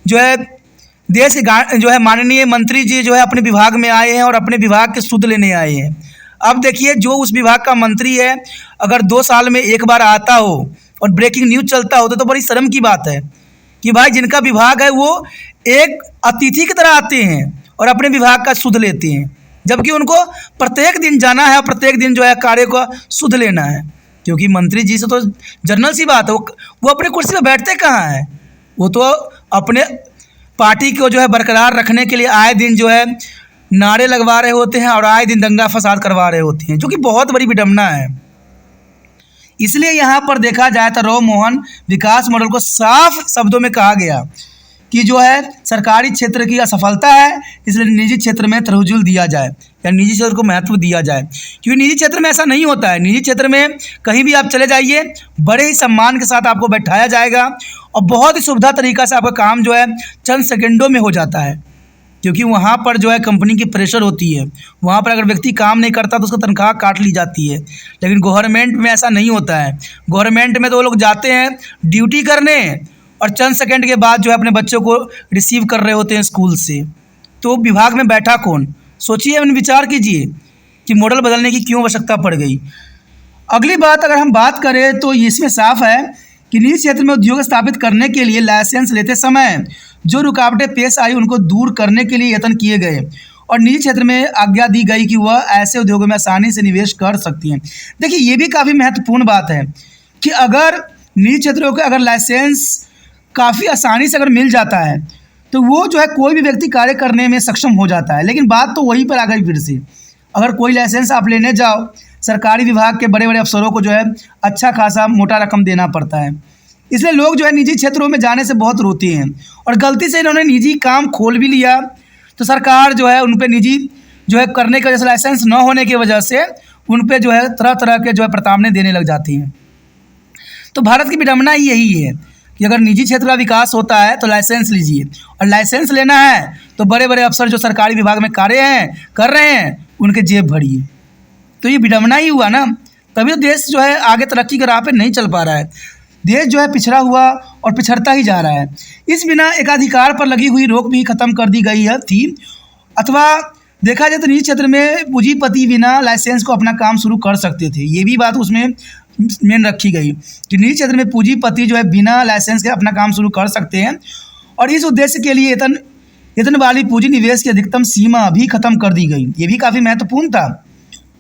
जो है देश के जो है माननीय मंत्री जी जो है अपने विभाग में आए हैं और अपने विभाग के सुध लेने आए हैं। अब देखिए, जो उस विभाग का मंत्री है अगर 2 साल में एक बार आता हो और ब्रेकिंग न्यूज़ चलता हो तो बड़ी शर्म की बात है कि भाई जिनका विभाग है वो एक अतिथि की तरह आते हैं और अपने विभाग का सुध लेते हैं, जबकि उनको प्रत्येक दिन जाना है और प्रत्येक दिन जो है कार्य का सुध लेना है। क्योंकि मंत्री जी से तो जनरल सी बात है, वो अपने कुर्सी पर बैठते कहाँ हैं? वो तो अपने पार्टी को जो है बरकरार रखने के लिए आए दिन जो है नारे लगवा रहे होते हैं और आए दिन दंगा फसाद करवा रहे होते हैं, जो कि बहुत बड़ी विडम्बना है। इसलिए यहाँ पर देखा जाए तो राव मोहन विकास मॉडल को साफ शब्दों में कहा गया कि जो है सरकारी क्षेत्र की असफलता है, इसलिए निजी क्षेत्र में तवज्जो दिया जाए या निजी क्षेत्र को महत्व दिया जाए। क्योंकि निजी क्षेत्र में ऐसा नहीं होता है। निजी क्षेत्र में कहीं भी आप चले जाइए, बड़े ही सम्मान के साथ आपको बैठाया जाएगा और बहुत ही सुविधा तरीक़ा से आपका काम जो है चंद सेकंडों में हो जाता है। क्योंकि वहाँ पर जो है कंपनी की प्रेशर होती है, वहाँ पर अगर व्यक्ति काम नहीं करता तो उसका तनख्वाह काट ली जाती है। लेकिन गवर्नमेंट में ऐसा नहीं होता है। गवर्नमेंट में तो वो लोग जाते हैं ड्यूटी करने और चंद सेकंड के बाद जो है अपने बच्चों को रिसीव कर रहे होते हैं स्कूल से। तो विभाग में बैठा कौन? सोचिए, विचार कीजिए कि मॉडल बदलने की क्यों आवश्यकता पड़ गई। अगली बात अगर हम बात करें तो इसमें साफ है कि निजी क्षेत्र में उद्योग स्थापित करने के लिए लाइसेंस लेते समय जो रुकावटें पेश आई उनको दूर करने के लिए यत्न किए गए और निजी क्षेत्र में आज्ञा दी गई कि वह ऐसे उद्योगों में आसानी से निवेश कर सकती हैं। देखिए, ये भी काफ़ी महत्वपूर्ण बात है कि अगर निजी क्षेत्रों के अगर लाइसेंस काफ़ी आसानी से अगर मिल जाता है तो वो जो है कोई भी व्यक्ति कार्य करने में सक्षम हो जाता है। लेकिन बात तो वहीं पर आ गई फिर से, अगर कोई लाइसेंस आप लेने जाओ, सरकारी विभाग के बड़े बड़े अफसरों को जो है अच्छा खासा मोटा रकम देना पड़ता है। इसलिए लोग जो है निजी क्षेत्रों में जाने से बहुत रोते हैं और गलती से इन्होंने निजी काम खोल भी लिया तो सरकार जो है उन पे निजी जो है करने की वजह से, लाइसेंस न होने की वजह से उन पे जो है तरह तरह के जो है प्रताड़ना देने लग जाती हैं। तो भारत की विडंबना ही यही है कि अगर निजी क्षेत्र का विकास होता है तो लाइसेंस लीजिए, और लाइसेंस लेना है तो बड़े बड़े अफसर जो सरकारी विभाग में कार्य कर रहे हैं उनके जेब भरिए। तो ये विडंबना ही हुआ ना, तभी तो देश जो है आगे तरक्की के राह पे नहीं चल पा रहा है। देश जो है पिछड़ा हुआ और पिछड़ता ही जा रहा है। इस बिना एकाधिकार पर लगी हुई रोक भी खत्म कर दी गई है थी, अथवा देखा जाए तो निजी क्षेत्र में पूंजीपति बिना लाइसेंस को अपना काम शुरू कर सकते थे। ये भी बात उसमें मेन रखी गई कि निजी क्षेत्र में पूंजीपति जो है बिना लाइसेंस के अपना काम शुरू कर सकते हैं और इस उद्देश्य के लिए वेतन वाली पूंजी निवेश की अधिकतम सीमा भी खत्म कर दी गई। ये भी काफ़ी महत्वपूर्ण था।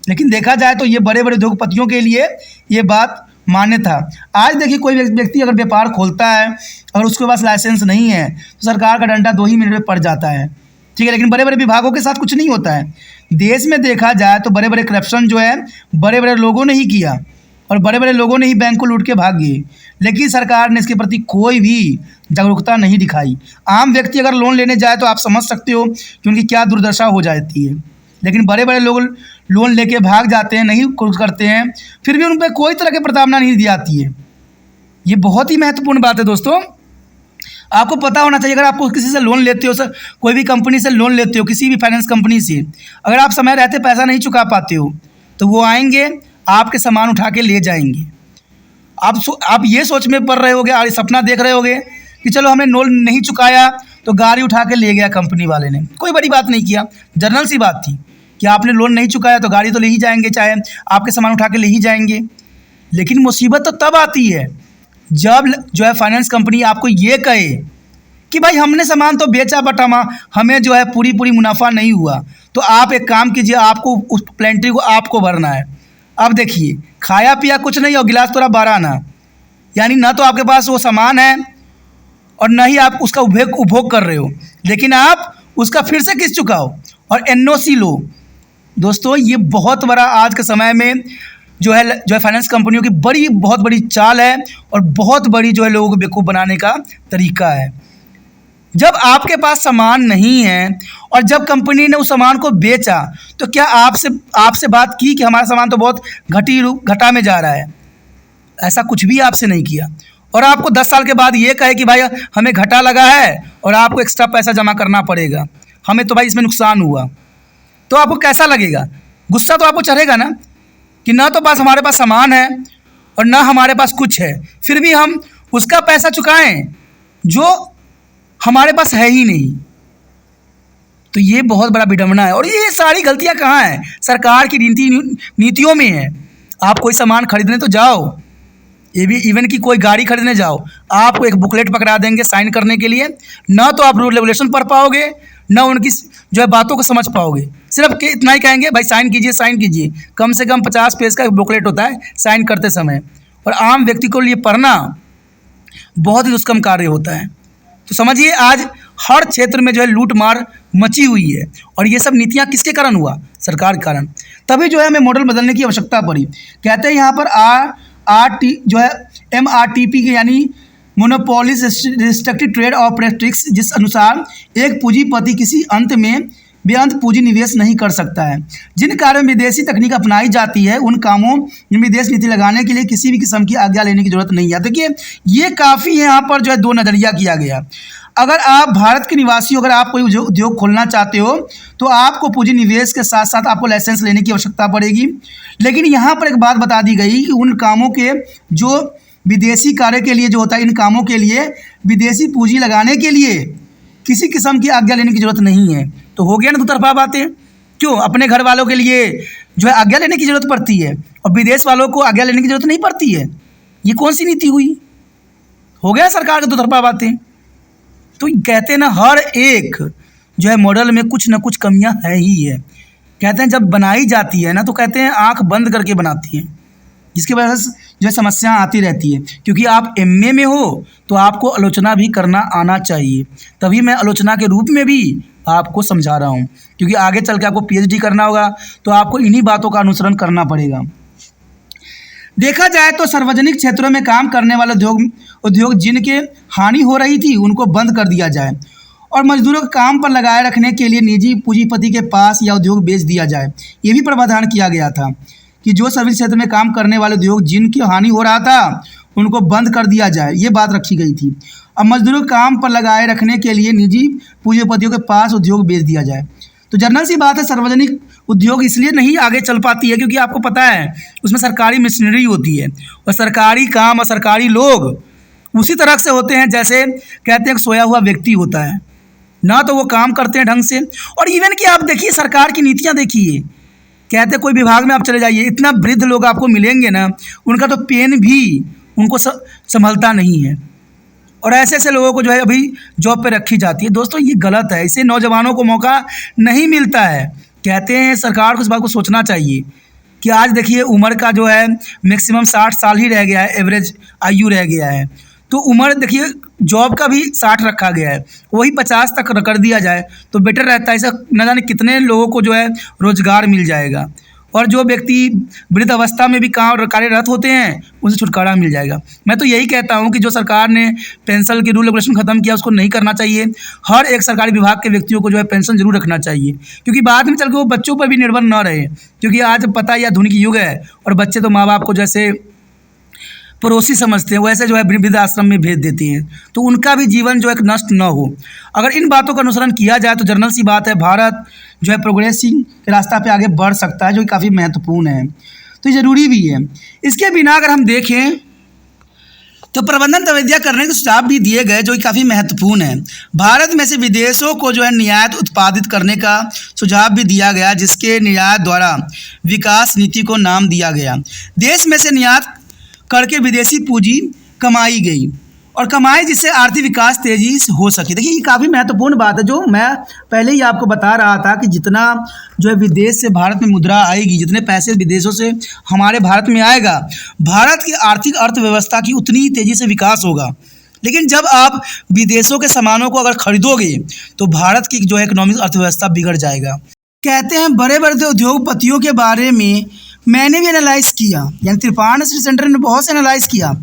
लेकिन देखा जाए तो ये बड़े बड़े उद्योगपतियों के लिए ये बात मान्य था। आज देखिए, कोई व्यक्ति अगर व्यापार खोलता है और उसके पास लाइसेंस नहीं है तो सरकार का डंडा 2 ही मिनट में पड़ जाता है, ठीक है। लेकिन बड़े बड़े विभागों के साथ कुछ नहीं होता है। देश में देखा जाए तो बड़े बड़े करप्शन जो है बड़े बड़े लोगों ने ही किया और बड़े बड़े लोगों ने ही बैंक को लूट के भाग गए, लेकिन सरकार ने इसके प्रति कोई भी जागरूकता नहीं दिखाई। आम व्यक्ति अगर लोन लेने जाए तो आप समझ सकते हो कि उनकी क्या दुर्दशा हो जाती है। लेकिन बड़े बड़े लोग लोन लेके भाग जाते हैं, नहीं कुछ करते हैं, फिर भी उन पर कोई तरह की प्रताड़ना नहीं दी जाती है। ये बहुत ही महत्वपूर्ण बात है दोस्तों। आपको पता होना चाहिए, अगर आपको किसी से लोन लेते हो, सर कोई भी कंपनी से लोन लेते हो, किसी भी फाइनेंस कंपनी से, अगर आप समय रहते पैसा नहीं चुका पाते हो तो वो आएंगे आपके सामान उठा के ले जाएंगे। आप ये सोच में पड़ रहे होगे और सपना देख रहे होगे कि चलो हमने लोन नहीं चुकाया तो गाड़ी उठा के ले गया कंपनी वाले ने, कोई बड़ी बात नहीं किया, जनरल सी बात थी कि आपने लोन नहीं चुकाया तो गाड़ी तो ले ही जाएंगे, चाहे आपके सामान उठा के ले ही जाएंगे। लेकिन मुसीबत तो तब आती है जब जो है फाइनेंस कंपनी आपको ये कहे कि भाई हमने सामान तो बेचा बट हमें जो है पूरी मुनाफा नहीं हुआ, तो आप एक काम कीजिए, आपको उस प्लेंट्री को आपको भरना है। अब देखिए, खाया पिया कुछ नहीं और गिलास थोड़ा 12 आना, यानी ना तो आपके पास वो सामान है और ना ही आप उसका उपभोग कर रहे हो, लेकिन आप उसका फिर से किस्त चुकाओ और NOC लो। दोस्तों, ये बहुत बड़ा आज के समय में जो है फाइनेंस कंपनियों की बहुत बड़ी चाल है और बहुत बड़ी जो है लोगों को बेवकूफ़ बनाने का तरीका है। जब आपके पास सामान नहीं है और जब कंपनी ने उस सामान को बेचा तो क्या आपसे बात की कि हमारा सामान तो बहुत घटा में जा रहा है? ऐसा कुछ भी आपसे नहीं किया। और आपको 10 साल के बाद ये कहे कि भाई हमें घाटा लगा है और आपको एक्स्ट्रा पैसा जमा करना पड़ेगा, हमें तो भाई इसमें नुकसान हुआ, तो आपको कैसा लगेगा? गुस्सा तो आपको चढ़ेगा ना कि ना तो हमारे पास सामान है और ना हमारे पास कुछ है, फिर भी हम उसका पैसा चुकाएं जो हमारे पास है ही नहीं। तो ये बहुत बड़ा विडंबना है और ये सारी गलतियां कहाँ हैं? सरकार की नीतियों में है। आप कोई सामान खरीदने तो जाओ, ये भी इवन कि कोई गाड़ी खरीदने जाओ, आपको एक बुकलेट पकड़ा देंगे साइन करने के लिए, ना तो आप रूल रेगुलेशन पढ़ पाओगे ना उनकी जो है बातों को समझ पाओगे। सिर्फ इतना ही कहेंगे भाई साइन कीजिए। कम से कम 50 पेज का बुकलेट होता है साइन करते समय, और आम व्यक्ति को लिए पढ़ना बहुत ही दुष्कर्म कार्य होता है। तो समझिए, आज हर क्षेत्र में जो है लूट मार मची हुई है और ये सब नीतियाँ किसके कारण हुआ? सरकार के कारण। तभी जो है हमें मॉडल बदलने की आवश्यकता पड़ी। कहते हैं यहाँ पर जो है MRTP के यानी मोनोपोलिस रिस्ट्रिक्टेड ट्रेड और प्रैक्टिस, जिस अनुसार एक पूंजीपति किसी अंत में बेअंत पूंजी निवेश नहीं कर सकता है। जिन कार्यों में विदेशी तकनीक अपनाई जाती है उन कामों में विदेश नीति लगाने के लिए किसी भी किस्म की आज्ञा लेने की जरूरत नहीं है। देखिए ये काफ़ी यहाँ पर जो है दो नज़रिया किया गया। अगर आप भारत के निवासी हो, अगर आप कोई उद्योग खोलना चाहते हो तो आपको पूंजी निवेश के साथ साथ आपको लाइसेंस लेने की आवश्यकता पड़ेगी। लेकिन यहाँ पर एक बात बता दी गई कि उन कामों के जो विदेशी कार्य के लिए जो होता है, इन कामों के लिए विदेशी पूंजी लगाने के लिए किसी किस्म की आज्ञा लेने की जरूरत नहीं है। तो हो गया ना दो तरफा बातें। क्यों अपने घर वालों के लिए जो है आज्ञा लेने की जरूरत पड़ती है और विदेश वालों को आज्ञा लेने की जरूरत नहीं पड़ती है? ये कौन सी नीति हुई? हो गया सरकार की दो तरफा बातें। तो कहते हैं ना हर एक जो है मॉडल में कुछ ना कुछ कमियां है ही है। कहते हैं जब बनाई जाती है ना तो कहते हैं आंख बंद करके बनाती हैं, जिसकी वजह से जो है समस्या आती रहती है। क्योंकि आप एमए में हो तो आपको आलोचना भी करना आना चाहिए, तभी मैं आलोचना के रूप में भी आपको समझा रहा हूँ। क्योंकि आगे चल के आपको पीएचडी करना होगा तो आपको इन्हीं बातों का अनुसरण करना पड़ेगा। देखा जाए तो सार्वजनिक क्षेत्रों में काम करने वाले उद्योग जिनके हानि हो रही थी उनको बंद कर दिया जाए और मजदूरों को काम पर लगाए रखने के लिए निजी पूंजीपति के पास या उद्योग बेच दिया जाए। ये भी प्रावधान किया गया था कि जो सर्विस क्षेत्र में काम करने वाले उद्योग जिनकी हानि हो रहा था उनको बंद कर दिया जाए, ये बात रखी गई थी। अब मजदूरों को काम पर लगाए रखने के लिए निजी पूंजीपतियों के पास उद्योग बेच दिया जाए। तो जनरल सी बात है, सार्वजनिक उद्योग इसलिए नहीं आगे चल पाती है क्योंकि आपको पता है उसमें सरकारी मशीनरी होती है और सरकारी काम और सरकारी लोग उसी तरह से होते हैं जैसे कहते हैं कि सोया हुआ व्यक्ति होता है ना, तो वो काम करते हैं ढंग से। और इवन कि आप देखिए सरकार की नीतियाँ देखिए, कहते हैं कोई विभाग में आप चले जाइए, इतना वृद्ध लोग आपको मिलेंगे ना, उनका तो पेन भी उनको संभलता नहीं है और ऐसे ऐसे लोगों को जो है अभी जॉब पे रखी जाती है। दोस्तों ये गलत है, इससे नौजवानों को मौका नहीं मिलता है। कहते हैं सरकार को इस बात को सोचना चाहिए कि आज देखिए उम्र का जो है मैक्सिमम 60 साल ही रह गया है, एवरेज आयु रह गया है। तो उम्र देखिए जॉब का भी 60 रखा गया है, वही 50 तक कर दिया जाए तो बेटर रहता है। ऐसा न जाने कितने लोगों को जो है रोज़गार मिल जाएगा और जो व्यक्ति वृद्ध अवस्था में भी कार्यरत होते हैं उनसे छुटकारा मिल जाएगा। मैं तो यही कहता हूं कि जो सरकार ने पेंशन की रूल रेगुलेशन ख़त्म किया उसको नहीं करना चाहिए। हर एक सरकारी विभाग के व्यक्तियों को जो है पेंशन जरूर रखना चाहिए क्योंकि बाद में चल के वो बच्चों पर भी निर्भर न रहे। क्योंकि आज पता है आधुनिक युग है और बच्चे तो माँ बाप को जैसे पड़ोसी समझते हैं वैसे जो है वृद्ध आश्रम में भेज देती हैं, तो उनका भी जीवन जो है नष्ट न हो। अगर इन बातों का अनुसरण किया जाए तो जनरल सी बात है भारत जो है प्रोग्रेसिंग के रास्ता पे आगे बढ़ सकता है, जो कि काफ़ी महत्वपूर्ण है। तो ये ज़रूरी भी है। इसके बिना अगर हम देखें तो प्रबंधन तवज्जो करने के सुझाव भी दिए गए जो कि काफ़ी महत्वपूर्ण है। भारत में से विदेशों को जो है निर्यात उत्पादित करने का सुझाव भी दिया गया, जिसके निर्यात द्वारा विकास नीति को नाम दिया गया। देश में से निर्यात करके विदेशी पूंजी कमाई गई और कमाई जिससे आर्थिक विकास तेजी से हो सके। देखिए ये काफ़ी महत्वपूर्ण बात है जो मैं पहले ही आपको बता रहा था कि जितना जो है विदेश से भारत में मुद्रा आएगी, जितने पैसे विदेशों से हमारे भारत में आएगा, भारत की आर्थिक अर्थव्यवस्था की उतनी ही तेज़ी से विकास होगा। लेकिन जब आप विदेशों के सामानों को अगर खरीदोगे तो भारत की जो है इकोनॉमिक अर्थव्यवस्था बिगड़ जाएगा। कहते हैं बड़े बड़े उद्योगपतियों के बारे में मैंने भी एनालाइज़ किया, यानी त्रिपाण सेंटर ने बहुत से एनालाइज़ किया।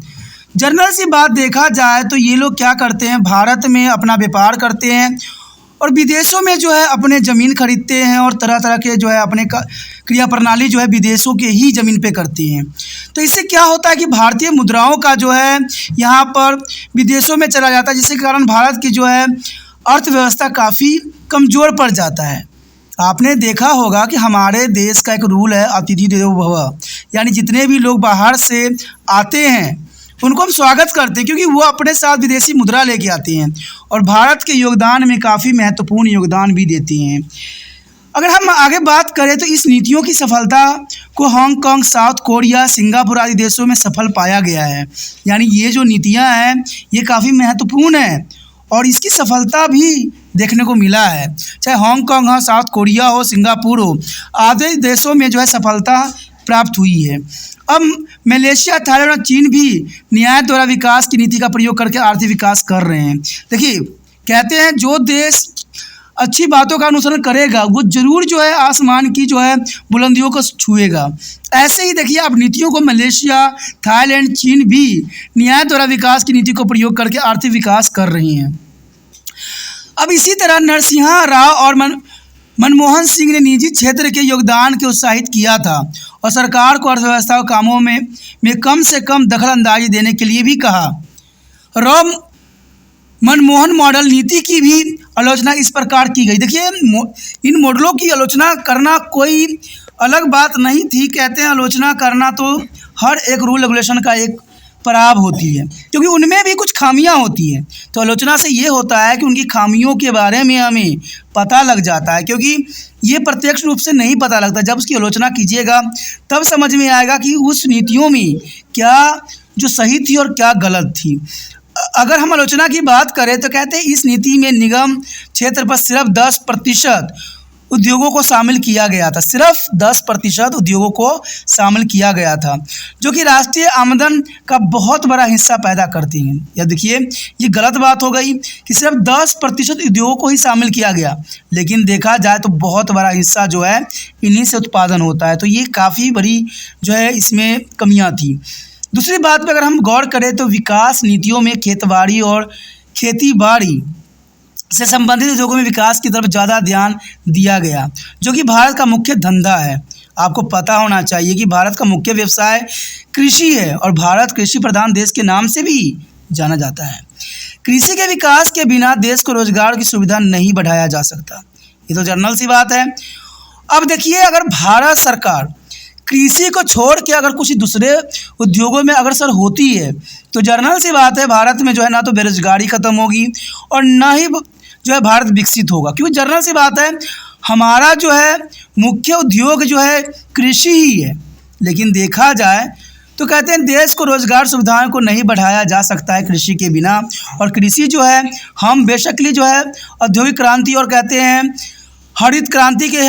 जनरल सी बात देखा जाए तो ये लोग क्या करते हैं, भारत में अपना व्यापार करते हैं और विदेशों में जो है अपने ज़मीन खरीदते हैं और तरह तरह के जो है अपने क्रिया प्रणाली जो है विदेशों के ही ज़मीन पे करते हैं। तो इससे क्या होता है कि भारतीय मुद्राओं का जो है यहाँ पर विदेशों में चला जाता है, जिसके कारण भारत की जो है अर्थव्यवस्था काफ़ी कमज़ोर पड़ जाता है। आपने देखा होगा कि हमारे देश का एक रूल है अतिथि देवो भव, यानी जितने भी लोग बाहर से आते हैं उनको हम स्वागत करते हैं क्योंकि वो अपने साथ विदेशी मुद्रा लेके आते हैं और भारत के योगदान में काफ़ी महत्वपूर्ण योगदान भी देते हैं। अगर हम आगे बात करें तो इस नीतियों की सफलता को हांगकांग, साउथ कोरिया, सिंगापुर आदि देशों में सफल पाया गया है। यानी ये जो नीतियाँ हैं ये काफ़ी महत्वपूर्ण है और इसकी सफलता भी देखने को मिला है। चाहे हांगकांग हो, साउथ कोरिया हो, सिंगापुर हो, आदि देशों में जो है सफलता प्राप्त हुई है। अब मलेशिया, थाईलैंड और चीन भी न्याय द्वारा विकास की नीति का प्रयोग करके आर्थिक विकास कर रहे हैं। देखिए कहते हैं जो देश अच्छी बातों का अनुसरण करेगा वो ज़रूर जो है आसमान की जो है बुलंदियों को छुएगा। ऐसे ही देखिए आप नीतियों को मलेशिया, थाईलैंड, चीन भी न्याय द्वारा विकास की नीति को प्रयोग करके आर्थिक विकास कर रही हैं। अब इसी तरह नरसिम्हा राव और मनमोहन सिंह ने निजी क्षेत्र के योगदान के उत्साहित किया था और सरकार को अर्थव्यवस्था के कामों में कम से कम दखल अंदाजी देने के लिए भी कहा। राव मनमोहन मॉडल नीति की भी आलोचना इस प्रकार की गई। देखिए इन मॉडलों की आलोचना करना कोई अलग बात नहीं थी। कहते हैं आलोचना करना तो हर एक रूल रेगुलेशन का एक पराब होती है, क्योंकि उनमें भी कुछ खामियां होती हैं। तो आलोचना से ये होता है कि उनकी खामियों के बारे में हमें पता लग जाता है, क्योंकि ये प्रत्यक्ष रूप से नहीं पता लगता। जब उसकी आलोचना कीजिएगा तब समझ में आएगा कि उस नीतियों में क्या जो सही थी और क्या गलत थी। अगर हम आलोचना की बात करें तो कहते हैं इस नीति में निगम क्षेत्र पर सिर्फ 10% उद्योगों को शामिल किया गया था। सिर्फ 10% उद्योगों को शामिल किया गया था, जो कि राष्ट्रीय आमदन का बहुत बड़ा हिस्सा पैदा करती हैं। या देखिए ये गलत बात हो गई कि सिर्फ 10% उद्योगों को ही शामिल किया गया, लेकिन देखा जाए तो बहुत बड़ा हिस्सा जो है इन्हीं से उत्पादन होता है। तो ये काफ़ी बड़ी जो है इसमें कमियाँ थी। दूसरी बात पे अगर हम गौर करें तो विकास नीतियों में खेतबाड़ी और खेती-बाड़ी से संबंधित उद्योगों में विकास की तरफ ज़्यादा ध्यान दिया गया, जो कि भारत का मुख्य धंधा है। आपको पता होना चाहिए कि भारत का मुख्य व्यवसाय कृषि है और भारत कृषि प्रधान देश के नाम से भी जाना जाता है। कृषि के विकास के बिना देश को रोजगार की सुविधा नहीं बढ़ाया जा सकता। ये तो जनरल सी बात है। अब देखिए अगर भारत सरकार कृषि को छोड़ के अगर कुछ दूसरे उद्योगों में अग्रसर होती है तो जनरल सी बात है भारत में जो है ना तो बेरोजगारी ख़त्म होगी और ना ही जो है भारत विकसित होगा, क्योंकि जनरल सी बात है हमारा जो है मुख्य उद्योग जो है कृषि ही है। लेकिन देखा जाए तो कहते हैं देश को रोजगार सुविधाओं को नहीं बढ़ाया जा सकता है कृषि के बिना। और कृषि जो है हम बेशकली जो है औद्योगिक क्रांति और कहते हैं हरित क्रांति के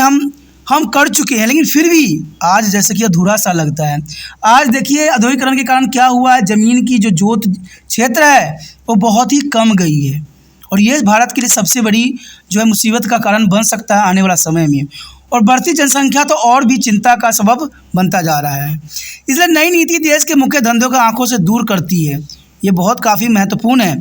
हम कर चुके हैं, लेकिन फिर भी आज जैसे कि अधूरा सा लगता है। आज देखिए औद्योगिकरण के कारण क्या हुआ है, ज़मीन की जो जोत क्षेत्र है वो बहुत ही कम गई है और ये भारत के लिए सबसे बड़ी जो है मुसीबत का कारण बन सकता है आने वाला समय में। और बढ़ती जनसंख्या तो और भी चिंता का सबब बनता जा रहा है। इसलिए नई नीति देश के मुख्य धंधों को आंखों से दूर करती है। ये बहुत काफ़ी महत्वपूर्ण है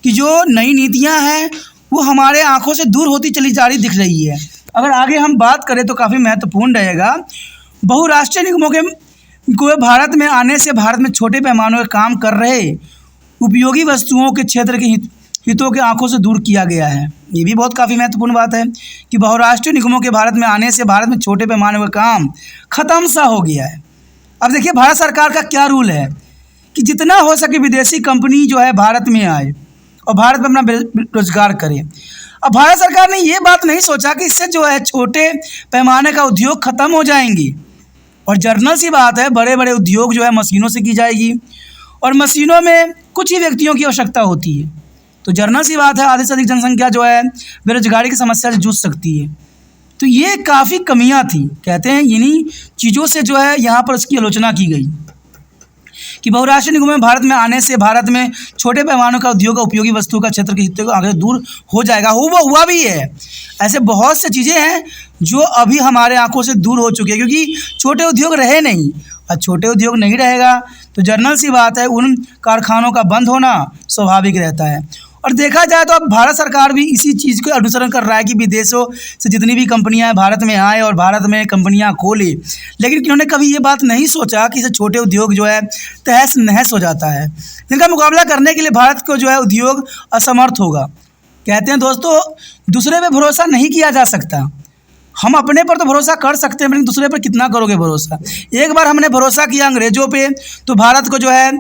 कि जो नई नीतियाँ हैं वो हमारे आंखों से दूर होती चली जा रही दिख रही है। अगर आगे हम बात करें तो काफ़ी महत्वपूर्ण रहेगा। बहुराष्ट्रीय निगमों को भारत में आने से भारत में छोटे पैमाने पर काम कर रहे उपयोगी वस्तुओं के क्षेत्र के हितों के आंखों से दूर किया गया है। ये भी बहुत काफ़ी महत्वपूर्ण बात है कि बहुराष्ट्रीय निगमों के भारत में आने से भारत में छोटे पैमाने पर काम ख़त्म सा हो गया है। अब देखिए भारत सरकार का क्या रूल है कि जितना हो सके विदेशी कंपनी जो है भारत में आए और भारत में अपना रोजगार करे। अब भारत सरकार ने ये बात नहीं सोचा कि इससे जो है छोटे पैमाने का उद्योग ख़त्म हो जाएंगी और जनरल सी बात है बड़े बड़े उद्योग जो है मशीनों से की जाएगी और मशीनों में कुछ ही व्यक्तियों की आवश्यकता होती है। तो जनरल सी बात है आधे से अधिक जनसंख्या जो है बेरोजगारी की समस्या से जूझ सकती है। तो ये काफ़ी कमियां थी। कहते हैं इन्हीं चीज़ों से जो है यहाँ पर उसकी आलोचना की गई कि बहुराष्ट्रीय निगमों में भारत में आने से भारत में छोटे पैमाने का उद्योग उपयोगी वस्तुओं का क्षेत्र के हिस्से को आगे दूर हो जाएगा। वो हुआ भी है। ऐसे बहुत से चीज़ें हैं जो अभी हमारे आंखों से दूर हो चुकी है, क्योंकि छोटे उद्योग रहे नहीं। और छोटे उद्योग नहीं रहेगा तो जनरल सी बात है उन कारखानों का बंद होना स्वाभाविक रहता है। और देखा जाए तो अब भारत सरकार भी इसी चीज़ को अनुसरण कर रहा है कि विदेशों से जितनी भी कंपनियां भारत में आए और भारत में कंपनियां खोले, लेकिन इन्होंने कभी ये बात नहीं सोचा कि इसे छोटे उद्योग जो है तहस नहस हो जाता है, जिनका मुकाबला करने के लिए भारत को जो है उद्योग असमर्थ होगा। कहते हैं दोस्तों दूसरे पे भरोसा नहीं किया जा सकता। हम अपने पर तो भरोसा कर सकते हैं लेकिन दूसरे पर कितना करोगे भरोसा। एक बार हमने भरोसा किया अंग्रेज़ों पे तो भारत को जो है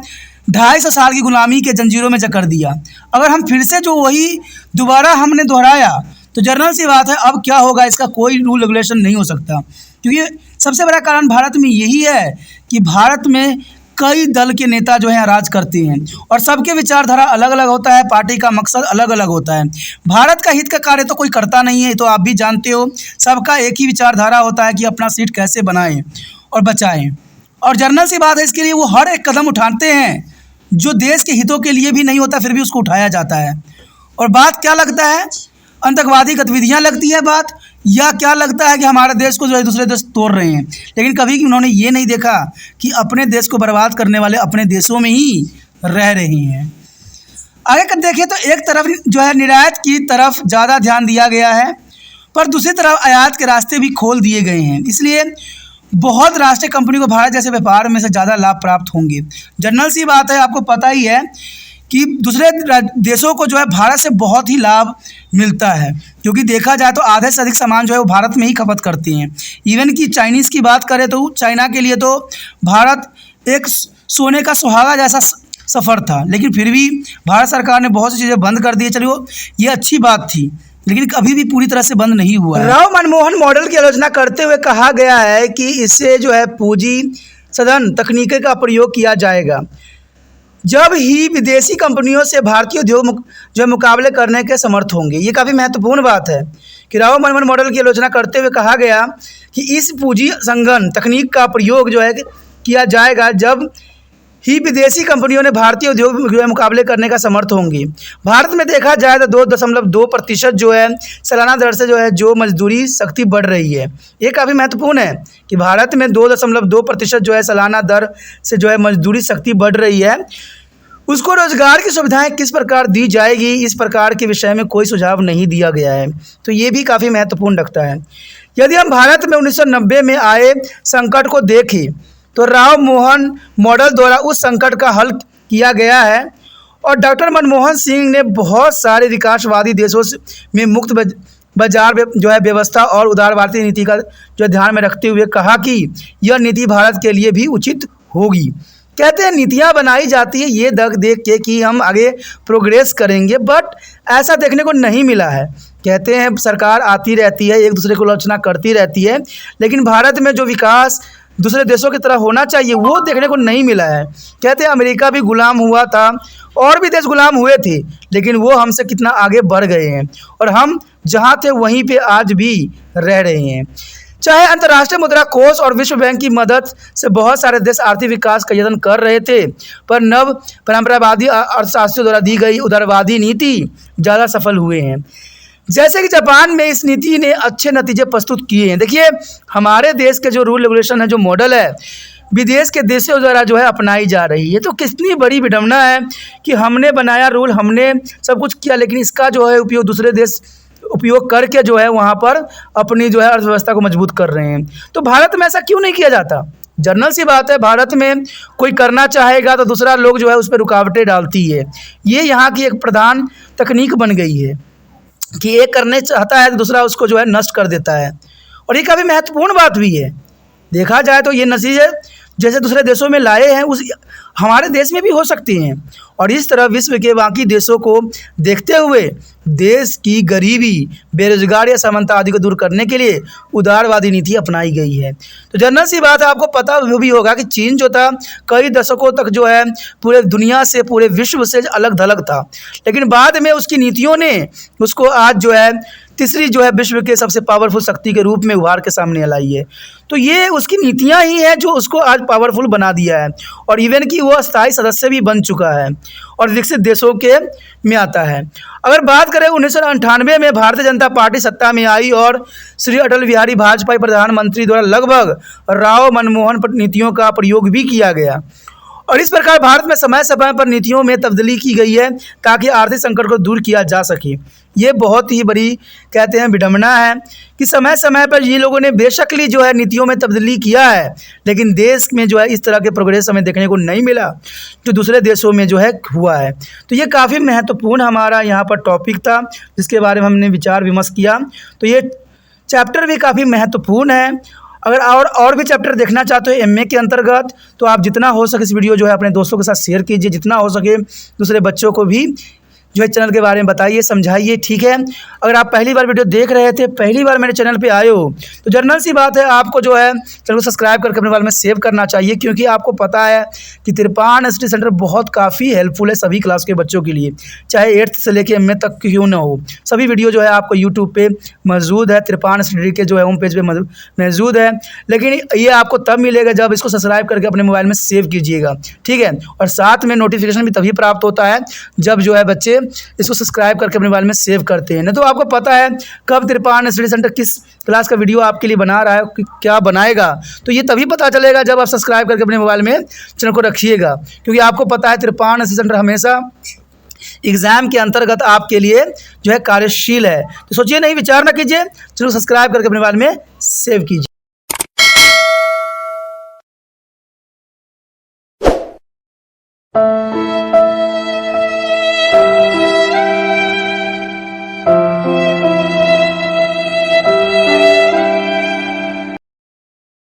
250 साल की गुलामी के जंजीरों में जकड़ दिया। अगर हम फिर से जो वही दोबारा हमने दोहराया तो जनरल सी बात है अब क्या होगा इसका कोई रूल रेगुलेशन नहीं हो सकता, क्योंकि सबसे बड़ा कारण भारत में यही है कि भारत में कई दल के नेता जो हैं राज करते हैं और सबके विचारधारा अलग अलग होता है, पार्टी का मकसद अलग अलग होता है। भारत का हित का कार्य तो कोई करता नहीं है, तो आप भी जानते हो। सबका एक ही विचारधारा होता है कि अपना सीट कैसे बनाएं और बचाएं। और जनरल सी बात है इसके लिए वो हर एक कदम उठाते हैं जो देश के हितों के लिए भी नहीं होता, फिर भी उसको उठाया जाता है। और बात क्या लगता है आतंकवादी गतिविधियां लगती है बात, या क्या लगता है कि हमारे देश को जो है दूसरे देश तोड़ रहे हैं। लेकिन कभी उन्होंने ये नहीं देखा कि अपने देश को बर्बाद करने वाले अपने देशों में ही रह रहे हैं। आगे कर देखिए तो एक तरफ जो है निर्यात की तरफ ज़्यादा ध्यान दिया गया है, पर दूसरी तरफ आयात के रास्ते भी खोल दिए गए हैं। इसलिए बहुत राष्ट्रीय कंपनी को भारत जैसे व्यापार में से ज़्यादा लाभ प्राप्त होंगे। जनरल सी बात है, आपको पता ही है कि दूसरे देशों को जो है भारत से बहुत ही लाभ मिलता है, क्योंकि देखा जाए तो आधे से अधिक सामान जो है वो भारत में ही खपत करते हैं। इवन कि चाइनीज़ की बात करें तो चाइना के लिए तो भारत एक सोने का सुहागा जैसा सफ़र था, लेकिन फिर भी भारत सरकार ने बहुत सी चीज़ें बंद कर दी। चलिए ये अच्छी बात थी, लेकिन अभी भी पूरी तरह से बंद नहीं हुआ है। राव मनमोहन मॉडल की आलोचना करते हुए कहा गया है कि इससे जो है पूंजी सदन तकनीक का प्रयोग किया जाएगा, जब ही विदेशी कंपनियों से भारतीय उद्योग जो है मुकाबले करने के समर्थ होंगे। ये काफ़ी महत्वपूर्ण बात है कि राव मनमोहन मॉडल की आलोचना करते हुए कहा गया कि इस पूंजी संगठन तकनीक का प्रयोग जो है किया जाएगा जब ही विदेशी कंपनियों ने भारतीय उद्योग में मुकाबले करने का समर्थ होंगी। भारत में देखा जाए तो 2.2% जो है सालाना दर से जो है जो मजदूरी शक्ति बढ़ रही है। ये काफ़ी महत्वपूर्ण है कि भारत में 2.2% जो है सालाना दर से जो है मजदूरी शक्ति बढ़ रही है। उसको रोजगार की सुविधाएं किस प्रकार दी जाएगी, इस प्रकार के विषय में कोई सुझाव नहीं दिया गया है, तो ये भी काफ़ी महत्वपूर्ण लगता है। यदि हम भारत में 1990 में आए संकट को देखें तो राव मोहन मॉडल द्वारा उस संकट का हल किया गया है, और डॉक्टर मनमोहन सिंह ने बहुत सारे विकासवादी देशों में मुक्त बाजार जो है व्यवस्था और उदारवादी नीति का जो ध्यान में रखते हुए कहा कि यह नीति भारत के लिए भी उचित होगी। कहते हैं नीतियाँ बनाई जाती है ये देख के कि हम आगे प्रोग्रेस करेंगे, बट ऐसा देखने को नहीं मिला है। कहते हैं सरकार आती रहती है, एक दूसरे को आलोचना करती रहती है, लेकिन भारत में जो विकास दूसरे देशों की तरह होना चाहिए वो देखने को नहीं मिला है। कहते हैं अमेरिका भी गुलाम हुआ था और भी देश गुलाम हुए थे, लेकिन वो हमसे कितना आगे बढ़ गए हैं, और हम जहाँ थे वहीं पे आज भी रह रहे हैं। चाहे अंतर्राष्ट्रीय मुद्रा कोष और विश्व बैंक की मदद से बहुत सारे देश आर्थिक विकास का यत्न कर रहे थे, पर नव परंपरावादी अर्थशास्त्रियों द्वारा दी गई उदारवादी नीति ज़्यादा सफल हुए हैं। जैसे कि जापान में इस नीति ने अच्छे नतीजे प्रस्तुत किए हैं। देखिए हमारे देश के जो रूल रेगुलेशन है, जो मॉडल है, विदेश के देशों द्वारा जो है अपनाई जा रही है। तो कितनी बड़ी विडंबना है कि हमने बनाया रूल, हमने सब कुछ किया, लेकिन इसका जो है उपयोग दूसरे देश उपयोग करके जो है वहाँ पर अपनी जो है अर्थव्यवस्था को मजबूत कर रहे हैं। तो भारत में ऐसा क्यों नहीं किया जाता? जनरल सी बात है, भारत में कोई करना चाहेगा तो दूसरा लोग जो है उस पर रुकावटें डालती है। ये यहाँ की एक प्रधान तकनीक बन गई है कि एक करने चाहता है तो दूसरा उसको जो है नष्ट कर देता है, और ये काफ़ी महत्वपूर्ण बात भी है। देखा जाए तो ये नतीजे जैसे दूसरे देशों में लाए हैं उस हमारे देश में भी हो सकते हैं, और इस तरह विश्व के बाकी देशों को देखते हुए देश की गरीबी, बेरोजगारी या समानता आदि को दूर करने के लिए उदारवादी नीति अपनाई गई है। तो जनरल सी बात है, आपको पता भी होगा कि चीन जो था कई दशकों तक जो है पूरे दुनिया से, पूरे विश्व से अलग थलग था, लेकिन बाद में उसकी नीतियों ने उसको आज जो है तीसरी जो है विश्व के सबसे पावरफुल शक्ति के रूप में उभार के सामने लाई है। तो ये उसकी नीतियाँ ही हैं जो उसको आज पावरफुल बना दिया है, और इवन कि वो स्थायी सदस्य भी बन चुका है और विकसित देशों के में आता है। अगर बात करें 1998 में भारतीय जनता पार्टी सत्ता में आई और श्री अटल बिहारी वाजपेयी प्रधानमंत्री द्वारा लगभग राव मनमोहन नीतियों का प्रयोग भी किया गया, और इस प्रकार भारत में समय समय पर नीतियों में तब्दीली की गई है ताकि आर्थिक संकट को दूर किया जा सके। ये बहुत ही बड़ी कहते हैं विडंबना है कि समय समय पर ये लोगों ने बेशकली जो है नीतियों में तब्दीली किया है, लेकिन देश में जो है इस तरह के प्रोग्रेस हमें देखने को नहीं मिला जो दूसरे देशों में जो है हुआ है। तो ये काफ़ी महत्वपूर्ण हमारा यहाँ पर टॉपिक था जिसके बारे में हमने विचार विमर्श किया। तो ये चैप्टर भी काफ़ी महत्वपूर्ण है। अगर और भी चैप्टर देखना चाहते हो एमए के अंतर्गत, तो आप जितना हो सके इस वीडियो जो है अपने दोस्तों के साथ शेयर कीजिए, जितना हो सके दूसरे बच्चों को भी जो है चैनल के बारे में बताइए, समझाइए, ठीक है। अगर आप पहली बार वीडियो देख रहे थे, पहली बार मेरे चैनल पे आए हो, तो जनरल सी बात है आपको जो है चैनल को सब्सक्राइब करके अपने बारे में सेव करना चाहिए, क्योंकि आपको पता है कि तिरपान स्टडी सेंटर बहुत काफ़ी हेल्पफुल है सभी क्लास के बच्चों के लिए, चाहे 8th से लेकर एमए तक क्यों ना हो। सभी वीडियो जो है आपको यूट्यूब पर मौजूद है, तिरपान स्टडी के जो है होम पेज पर मौजूद है, लेकिन ये आपको तब मिलेगा जब इसको सब्सक्राइब करके अपने मोबाइल में सेव कीजिएगा, ठीक है। और साथ में नोटिफिकेशन भी तभी प्राप्त होता है जब जो है बच्चे इसको सब्सक्राइब करके अपने मोबाइल में सेव करते हैं। नहीं तो आपको पता है कब त्रिपाण स्टडी सेंटर किस क्लास का वीडियो आपके लिए बना रहा है, क्या बनाएगा, तो ये तभी पता चलेगा जब आप सब्सक्राइब करके अपने मोबाइल में चैनल को रखिएगा। क्योंकि आपको पता है त्रिपाण स्टडी सेंटर हमेशा एग्ज़ाम के अंतर्गत आपके लिए जो है कार्यशील है। तो सोचिए नहीं, विचार ना कीजिए, चलो सब्सक्राइब करके अपने मोबाइल में सेव कीजिए।